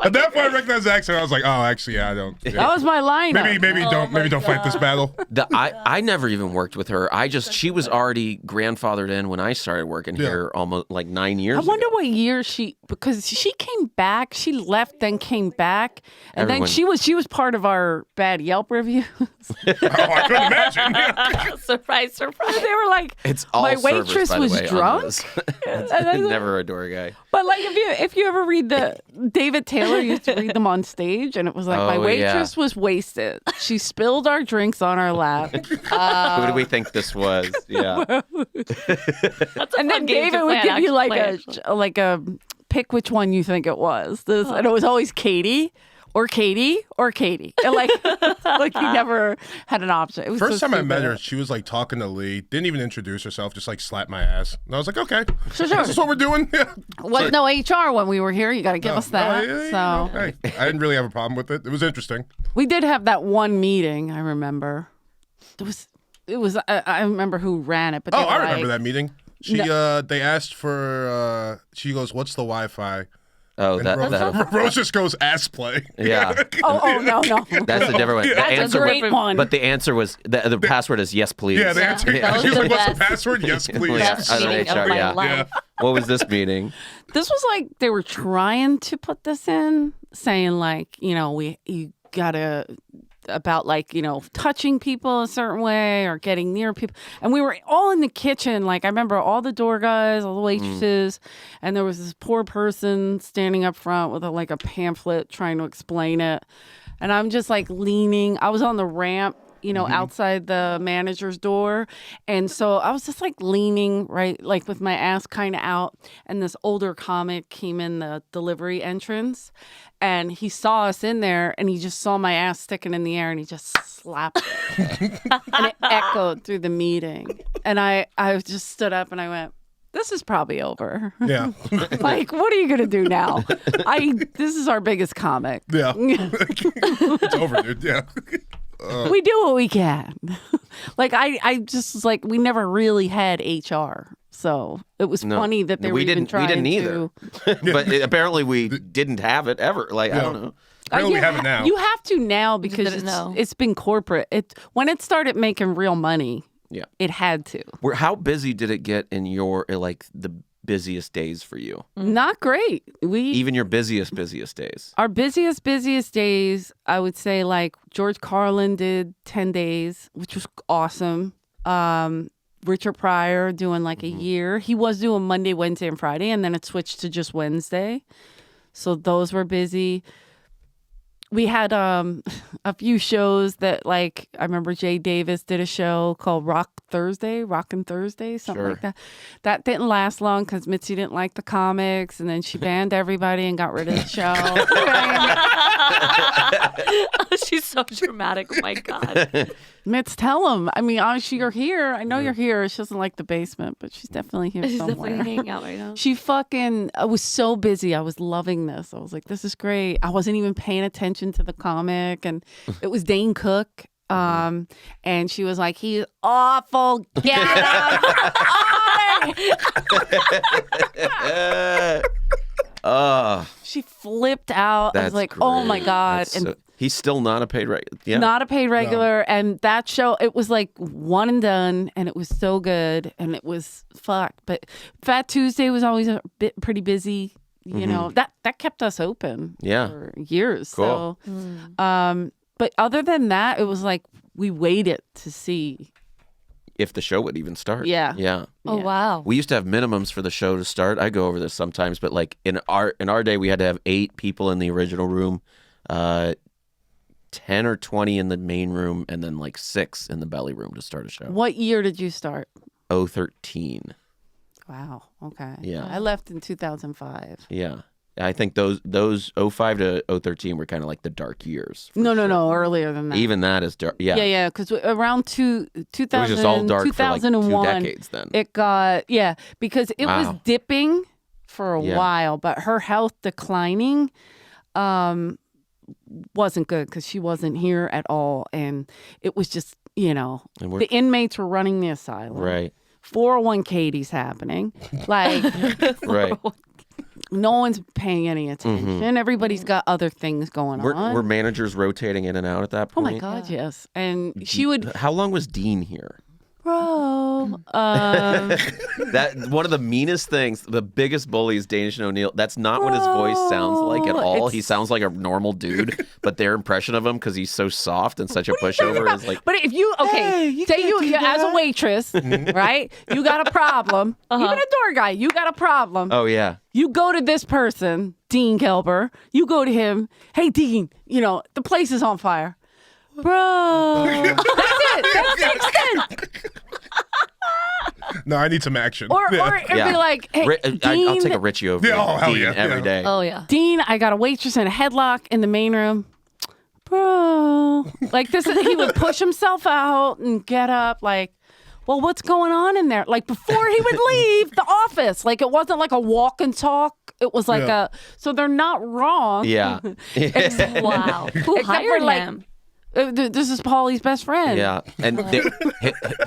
At that point, I recognized the accent. I was like, oh, actually, yeah, I don't. Yeah. that was my line. Maybe don't fight this battle. I never even worked with her. She was already grandfathered in when I started working here almost 9 years I wonder ago. what year because she came back. She left, then came back, and Everyone- then she was part of our bad Yelp reviews. Oh, I couldn't imagine. Yeah. Surprise, surprise. They were like, It's all my servers, waitress by the was way, on drunk. this. And then- Never a door guy. But if you ever read David Taylor used to read them on stage, and it was like, my Oh, waitress was wasted. She spilled our drinks on our lap. Who do we think this was? Yeah. And then David would give you like a pick which one you think it was. And it was always Katie or Katie. And like you never had an option. It was First so time I met stupid. her, she was like talking to Lee, didn't even introduce herself, just like slapped my ass. And I was like, okay, Sure. this is what we're doing. Yeah. Was no HR when we were here. You got to give us that. So Hey, I didn't really have a problem with it. It was interesting. we did have that one meeting. I remember. It was. I remember who ran it, but they Oh, were I remember like, that meeting. She they asked for she goes, "What's the Wi-Fi?" Oh, And Rose just goes, "Ass play." yeah. Oh no. That's a different one. The That's a answer great was, one. But the answer was the password is yes, please. Yeah, the answer. That was She was the like, "What's the best. password?" Yes, please. Best I don't meeting HR, of my yeah. life. What was this meeting? This was like they were trying to put this in, saying like, you gotta about like, touching people a certain way or getting near people. And we were all in the kitchen. Like I remember all the door guys, all the waitresses, and there was this poor person standing up front with a pamphlet trying to explain it. And I'm just like leaning. I was on the ramp, outside the manager's door. And so I was just like leaning, right, like with my ass kind of out. And this older comic came in the delivery entrance and he saw us in there and he just saw my ass sticking in the air and he just slapped it. And it echoed through the meeting. And I just stood up and I went, this is probably over. Yeah. Like, what are you going to do now? This is our biggest comic. Yeah. It's over, dude. Yeah. We do what we can. Like I just was like, we never really had HR, so it was funny that they were even trying we didn't either. But apparently we didn't have it ever. Like I don't know. Apparently we have it now. You have to now because didn't know. it's been corporate. When it started making real money, Yeah. it had to. How busy did it get in your the busiest days for you? Not great. Even your busiest days. Our busiest days, I would say, like George Carlin did 10 days, which was awesome. Richard Pryor doing like a year. He was doing Monday, Wednesday, and Friday, and then it switched to just Wednesday. So those were busy. We had a few shows that, like, I remember Jay Davis did a show called Rockin' Thursday, something like that. That didn't last long because Mitzi didn't like the comics, and then she banned everybody and got rid of the show. She's so dramatic. Oh my God. Mitz, tell him. I mean, honestly, you're here. I know you're here. She doesn't like the basement, but she's definitely here She's somewhere. definitely hanging out right now. She I was so busy. I was loving this. I was like, this is great. I wasn't even paying attention to the comic. And it was Dane Cook. And she was like, he's awful. Get him. She flipped out. I was like, oh my God. And he's still not a paid regular. Yeah. not a paid regular. No. And that show, it was like one and done. And it was so good. And it was fucked. But Fat Tuesday was always pretty busy. You know, that kept us open for years. Cool. So, but other than that, it was like we waited to see if the show would even start. Yeah. Yeah. Oh, wow. We used to have minimums for the show to start. I go over this sometimes, but like in our day, we had to have 8 people in the original room, 10 or 20 in the main room, and then like 6 in the belly room to start a show. What year did you start? 2013. Wow. Okay. Yeah. I left in 2005. Yeah. I think those 05 to 013 were kind of like the dark years. No, earlier than that. Even that is dark. Yeah. Yeah, because around 2000, It was just all dark for like 2001, 2 decades then. it got, because it was dipping for a while, but her health declining wasn't good because she wasn't here at all. And it was just, the inmates were running the asylum. Right. 401k's happening. Like, Right. no one's paying any attention. Everybody's got other things going on. Were managers rotating in and out at that Oh point? my God, yes. And she would, How long was Dean here? bro. That one of the meanest things, the biggest bully is Danish and O'Neill. That's not what his voice sounds like at all. He sounds like a normal dude, but their impression of him, because he's so soft and such a pushover, is like. But if you, say you as a waitress, right? You got a problem. Even a door guy, you got a problem. Oh yeah. You go to this person, Dean Kelber. You go to him. Hey, Dean, the place is on fire. Bro. That's it. That's the extent. No, I need some action. Or it'd be like, hey, Dean, I'll take a Richie over hell Dean yeah, every yeah. day. Oh yeah. Dean, I got a waitress in a headlock in the main room. Bro. Like this, he would push himself out and get up like, well, what's going on in there? Like before he would leave the office. Like it wasn't like a walk and talk. It was like so they're not wrong. Yeah. Wow. Who Except hired for, like, him? This is Paulie's best friend. Yeah, and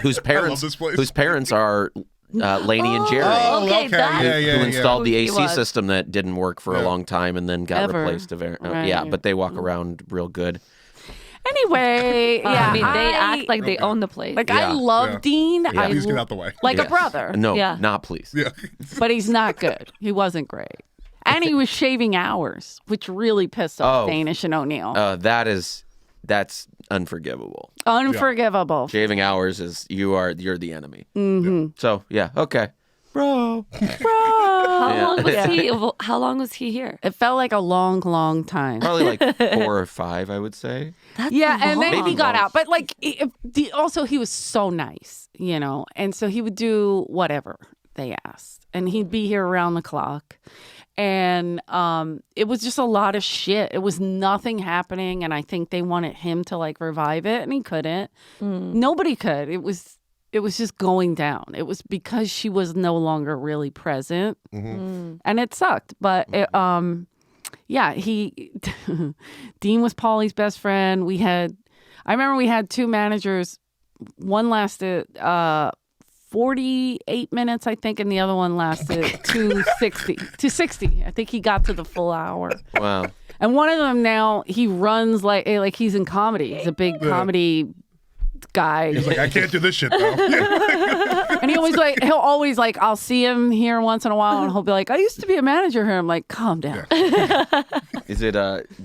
whose parents this place. whose parents are Lainey and Jerry, Okay, that- who installed the Who he AC was. system that didn't work for a long time and then got Ever. replaced. Right. Yeah, but they walk around real good. Anyway, yeah, I mean, they act like they own the place. like Yeah. I love Yeah. Dean. I Please get out the way. like Yeah. a brother. No, Yeah. not please. Yeah. But he's not good. He wasn't great. And he was shaving hours, which really pissed off Oh. Danish and O'Neill. That's unforgivable. Unforgivable. Shaving hours is you're the enemy. Mm-hmm. So yeah, okay, bro. How long was he here? It felt like a long, long time. Probably like 4 or 5, I would say. That's Yeah, and then Maybe he got long. out. But like, also he was so nice, you know, and so he would do whatever they asked, and he'd be here around the clock. And it was just a lot of shit. It was nothing happening, and I think they wanted him to like revive it, and he couldn't. Nobody could. It was just going down. It was because she was no longer really present, and it sucked. But it, yeah, Dean was Paulie's best friend. I remember we had 2 managers. One lasted 48 minutes, I think, and the other one lasted 260. I think he got to the full hour. Wow. And one of them now, he runs like he's in comedy. He's a big comedy guy. He's like, I can't do this shit though. And he'll always like, I'll see him here once in a while, and he'll be like, I used to be a manager here. I'm like, calm down. Is it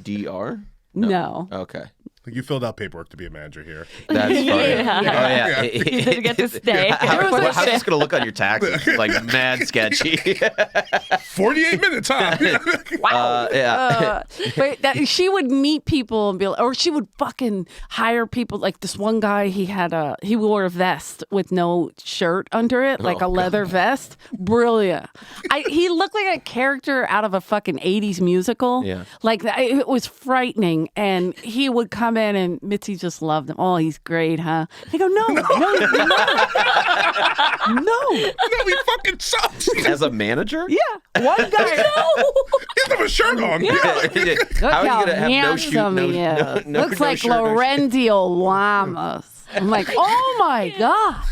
DR? No. Okay. Like, you filled out paperwork to be a manager here. That's funny. Yeah. Oh yeah. You didn't get to stay. How's this gonna look on your taxes? It's like mad sketchy. 48 minutes, huh? Yeah. But she would meet people and be like, or she would fucking hire people. Like this one guy, he wore a vest with no shirt under it, like a leather vest. Brilliant. He looked like a character out of a fucking 80s musical. Yeah. Like it was frightening. And he would come in, and Mitzi just loved him. Oh, he's great, huh? I go, no. No, he fucking sucks. As a manager? Yeah. One guy. He doesn't have a shirt on. How are you gonna have no shoot? handsome he is. Looks like Laurentio Lamas. I'm like, oh my God.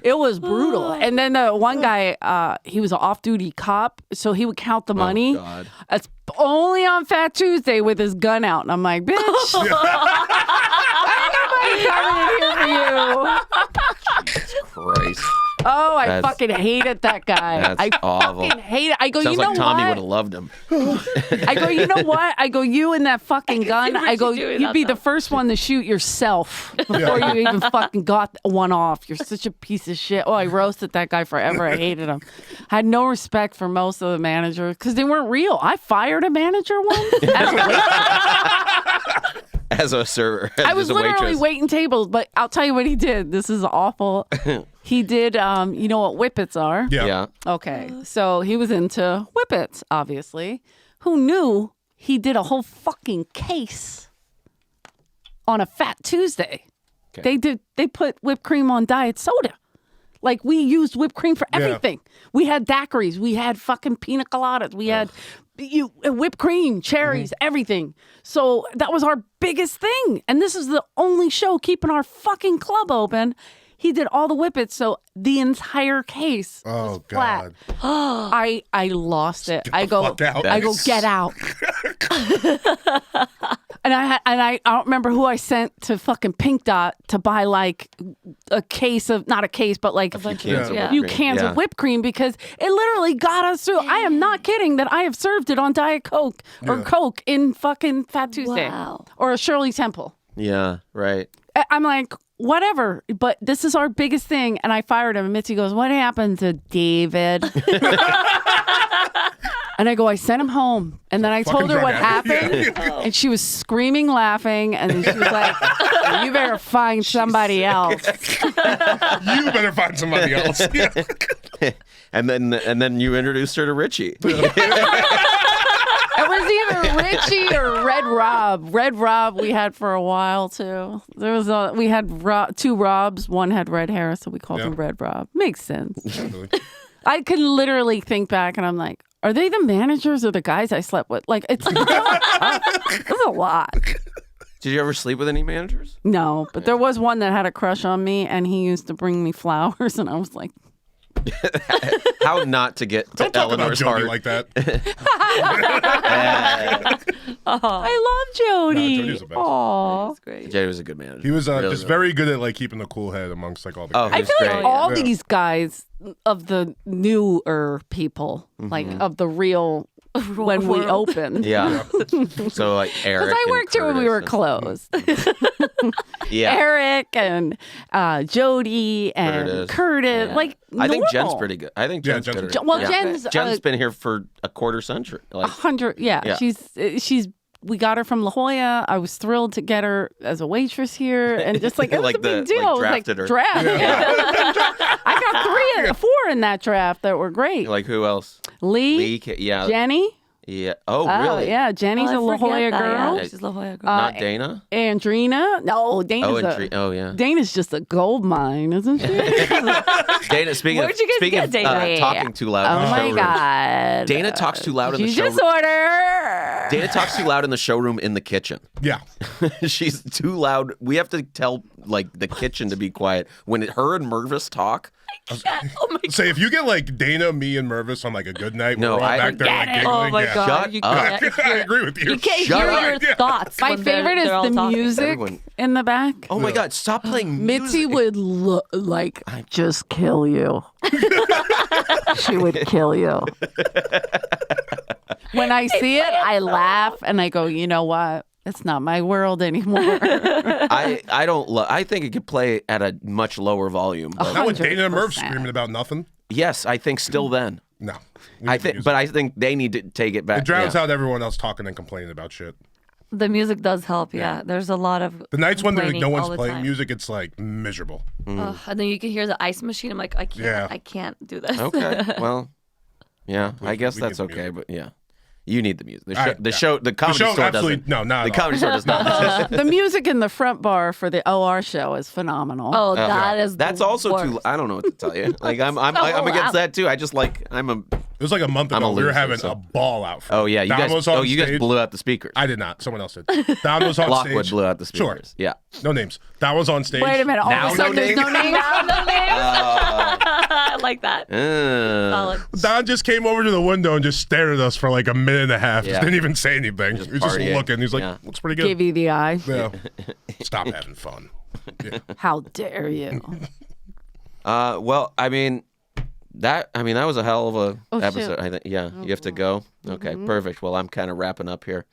It was brutal. And then the one guy, he was an off-duty cop, so he would count the money. God. It's only on Fat Tuesday with his gun out. And I'm like, bitch. Ain't nobody coming in here for you. Christ. Oh, I That's- fucking hated that guy. That's I awful. fucking hate it. I go, Sounds you know like Tommy what? would have loved him. I go, you know what? I go, you and that fucking gun. I go, Richie doing you'd that, be the though. first one to shoot yourself before you even fucking got one off. You're such a piece of shit. Oh, I roasted that guy forever. I hated him. I had no respect for most of the managers because they weren't real. I fired a manager once as a waitress. As a server. I was as a literally waitress. waiting tables, but I'll tell you what he did. This is awful. He did, you know what whippets are? Yeah. Okay, so he was into whippets, obviously. Who knew he did a whole fucking case on a Fat Tuesday? Okay. They put whipped cream on diet soda. Like we used whipped cream for everything. We had daiquiris, we had fucking pina coladas, we had whipped cream, cherries, everything. So that was our biggest thing. And this is the only show keeping our fucking club open. He did all the whippets, so the entire case was Oh, flat. God. I lost it. I go, fuck out. I go, get out. And I don't remember who I sent to fucking Pink Dot to buy like a case of, not a case, but like Cans of Yeah. whipped few cream. cans Yeah. of whipped cream because it literally got us through. I am not kidding that I have served it on Diet Coke or Coke in fucking Fat Tuesday Wow. or a Shirley Temple. Yeah, right. I'm like, whatever, but this is our biggest thing. And I fired him. And Mitzi goes, what happened to David? And I go, I sent him home. And then I Fucking told her drug what addict. happened. And she was screaming, laughing. And then she was like, you better find somebody else. You better find somebody else. And then you introduced her to Richie. It was either Richie or Red Rob. Red Rob we had for a while too. We had two Robs. One had red hair, so we called him Red Rob. Makes sense. I can literally think back, and I'm like, are they the managers or the guys I slept with? Like, it's a lot. Did you ever sleep with any managers? No, but there was one that had a crush on me, and he used to bring me flowers, and I was like, How not to get to Don't talk about Eleanor's Jody heart. like that. I love Jody. Nah, Jody's the best. Aw. That's great. Jay was a good manager. He was Really, just really. very good at like keeping the cool head amongst like all the Oh, guys. I feel like great. all Yeah. these guys of the newer people, like of the real when we world. opened. Yeah. So like Eric. Because I and worked here when we were Curtis closed. Yeah. Eric and Jody and Curtis. Yeah. Like, I think Jen's normal. pretty good. I think Yeah, Jen's Jen's good. good. Well, Yeah. Jen's been here for a quarter century. Like 100. Yeah, Yeah. she's. We got her from La Jolla. I was thrilled to get her as a waitress here, and just like it was Like a big the- deal. like It was drafted her. Draft. Yeah. I got 4 in that draft that were great. like who else? Lee, Yeah. Jenny. Yeah. Oh, Oh, really? yeah, Jenny's Oh, I a La forget Jolla that, girl. Yeah, she's La Jolla girl. Not Dana. Andrina. No, Dana's Yeah. Dana's just a gold mine, isn't she? Dana. Speaking Where'd you guys speaking get of Dana? talking too loud. in Oh the my showroom. God. Dana talks too loud in the You showroom. just order. Dana talks too loud in the showroom in the kitchen. Yeah. She's too loud. We have to tell like the kitchen to be quiet when her and Mervis talk. Oh my god. Say if you get like Dana, me, and Mervis on like a good night, No, we're all I back there like forget it. giggling. Oh my yeah. god. Shut You up. can't I hear, agree with you. you can't Shut hear up. your Yeah. thoughts. My when they're- favorite is they're all the talking. music Everyone- in the back. Oh my God! Stop playing Mitzi music. would look like just kill you. She would kill you. When I see it, I laugh and I go, you know what? It's not my world anymore. I don't. I think it could play at a much lower volume. but- Not with Dana and Merv 100%. screaming about nothing. yes, I think still then. No. I think, but I think they need to take it back. it drowns yeah. out everyone else talking and complaining about shit. The music does help. Yeah, there's a lot of The nights when complaining no one's all the playing time. music, it's like miserable. Ugh, and then you can hear the ice machine. I'm like, I can't. Yeah. I can't do this. Okay. Well, yeah. I guess we that's need the okay. music. But yeah, you need the music. The show. All right, the yeah. show. The comedy show store absolutely- doesn't. no, not The at all. comedy store does not. The music in the front bar for the OR show is phenomenal. Oh, that is. That's the also worst. too. I don't know what to tell you. Like I'm So against loud. that too. I just like I'm a. It was like a month I'm ago. a We were loser, having so- a ball out. Oh yeah, you Don guys. was on You guys stage. blew out the speakers. I did not. Someone else did. Don was on Lockwood stage. blew out the Sure. speakers. Yeah. No names. Don was on stage. Wait a minute. All Now of a sudden, no there's no name. I like that. Solid. Don just came over to the window and just stared at us for like a minute and a half. Yeah. Just didn't even say anything. He was just partying. looking. He's like, Yeah. looks pretty good. Give you the eye. Yeah. Stop having fun. Yeah. How dare you? Well, I mean, that was a hell of a Oh, episode. shoot. I think. Yeah. You have to go. Okay. Perfect. Well, I'm kind of wrapping up here.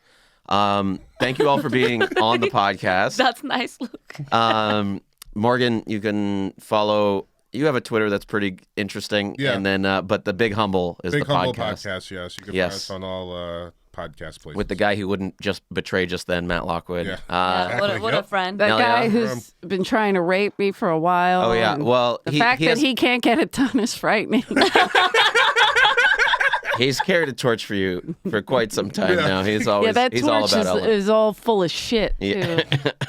Thank you all for being on the podcast. That's nice, Luke. Morgan, you can follow. You have a Twitter that's pretty interesting. Yeah. And then, but the Big Humble is Big the Humble podcast Podcast, yes. You can Yes. find us on all podcast places. with the guy who wouldn't just betray just then, Matt Lockwood. Yeah. Yeah, what a Exactly, yep. friend. That Nelya. guy who's been trying to rape me for a while. Oh yeah. and Well, the fact that he can't get it done is frightening. he's carried a torch for you for quite some time now. He's always Yeah, that he's all torch about Ellen. is all full of shit, too. Yeah.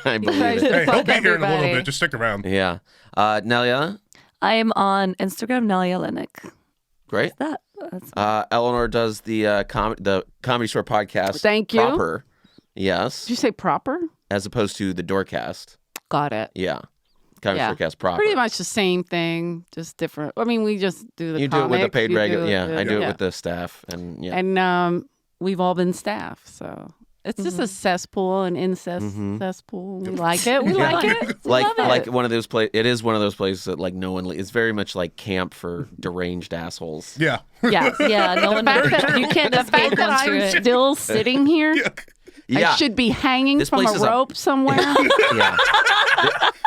I tries believe to- it. Hey, he'll Fuck be here in a little everybody. bit. Just stick around. Yeah. Nelya, I am on Instagram, Nelya Linnik. great. That's Eleanor does the Comedy Store podcast. Thank you. Proper. Yes. Did you say proper? As opposed to the Doorcast. Got it. Yeah. Comedy Yeah. Storecast proper. Pretty much the same thing, just different. I mean, we just do the You do it with the comics, paid you regular. do Yeah, I do it yeah. with the staff, and yeah. And we've all been staff, so it's just a cesspool, an incest cesspool. We like it. We like it. We like love like it. one of those places. It is one of those places that like no one. It's very much like camp for deranged assholes. Yeah. Yeah. yeah. No one. You can't The escape fact that once you're I'm in. still sitting here, Yeah, I should be hanging This from place a is a- rope somewhere. yeah.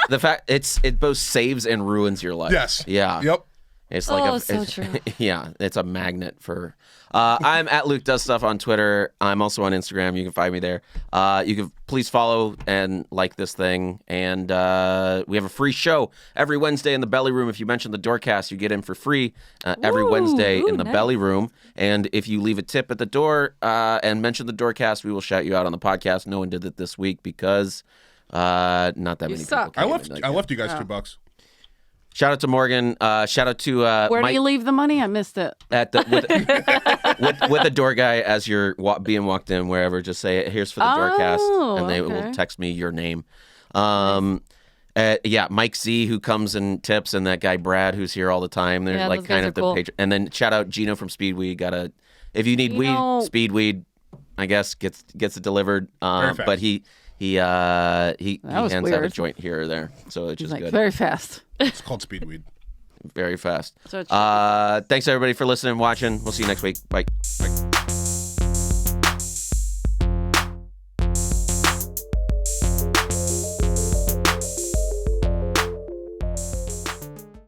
The fact it both saves and ruins your life. Yes. Yeah. Yep. It's like Oh, so true. Yeah, it's a magnet for. I'm at Luke Does Stuff on Twitter. I'm also on Instagram. You can find me there. You can please follow and like this thing. And we have a free show every Wednesday in the Belly Room. If you mention the Doorcast, you get in for free every Wednesday in the Belly Room. And if you leave a tip at the door and mention the Doorcast, we will shout you out on the podcast. No one did it this week because not that many people suck. I came. left you guys $2. Shout out to Morgan. Shout out to Where Mike do you leave the money? I missed it. at the, with the door guy as you're being walked in wherever. Just say, "Here's for the Doorcast," and they will text me your name. Mike Z, who comes and tips, and that guy Brad, who's here all the time. They're like those kind guys of the are cool. patron. And then shout out Gino from Speedweed. If you need weed, Speedweed, I guess gets it delivered. Very fast. But he was hands out a weird. joint here or there, so it's just Like, good. very fast. It's called Speedweed. Very fast. So it's- Thanks everybody for listening and watching. We'll see you next week. Bye.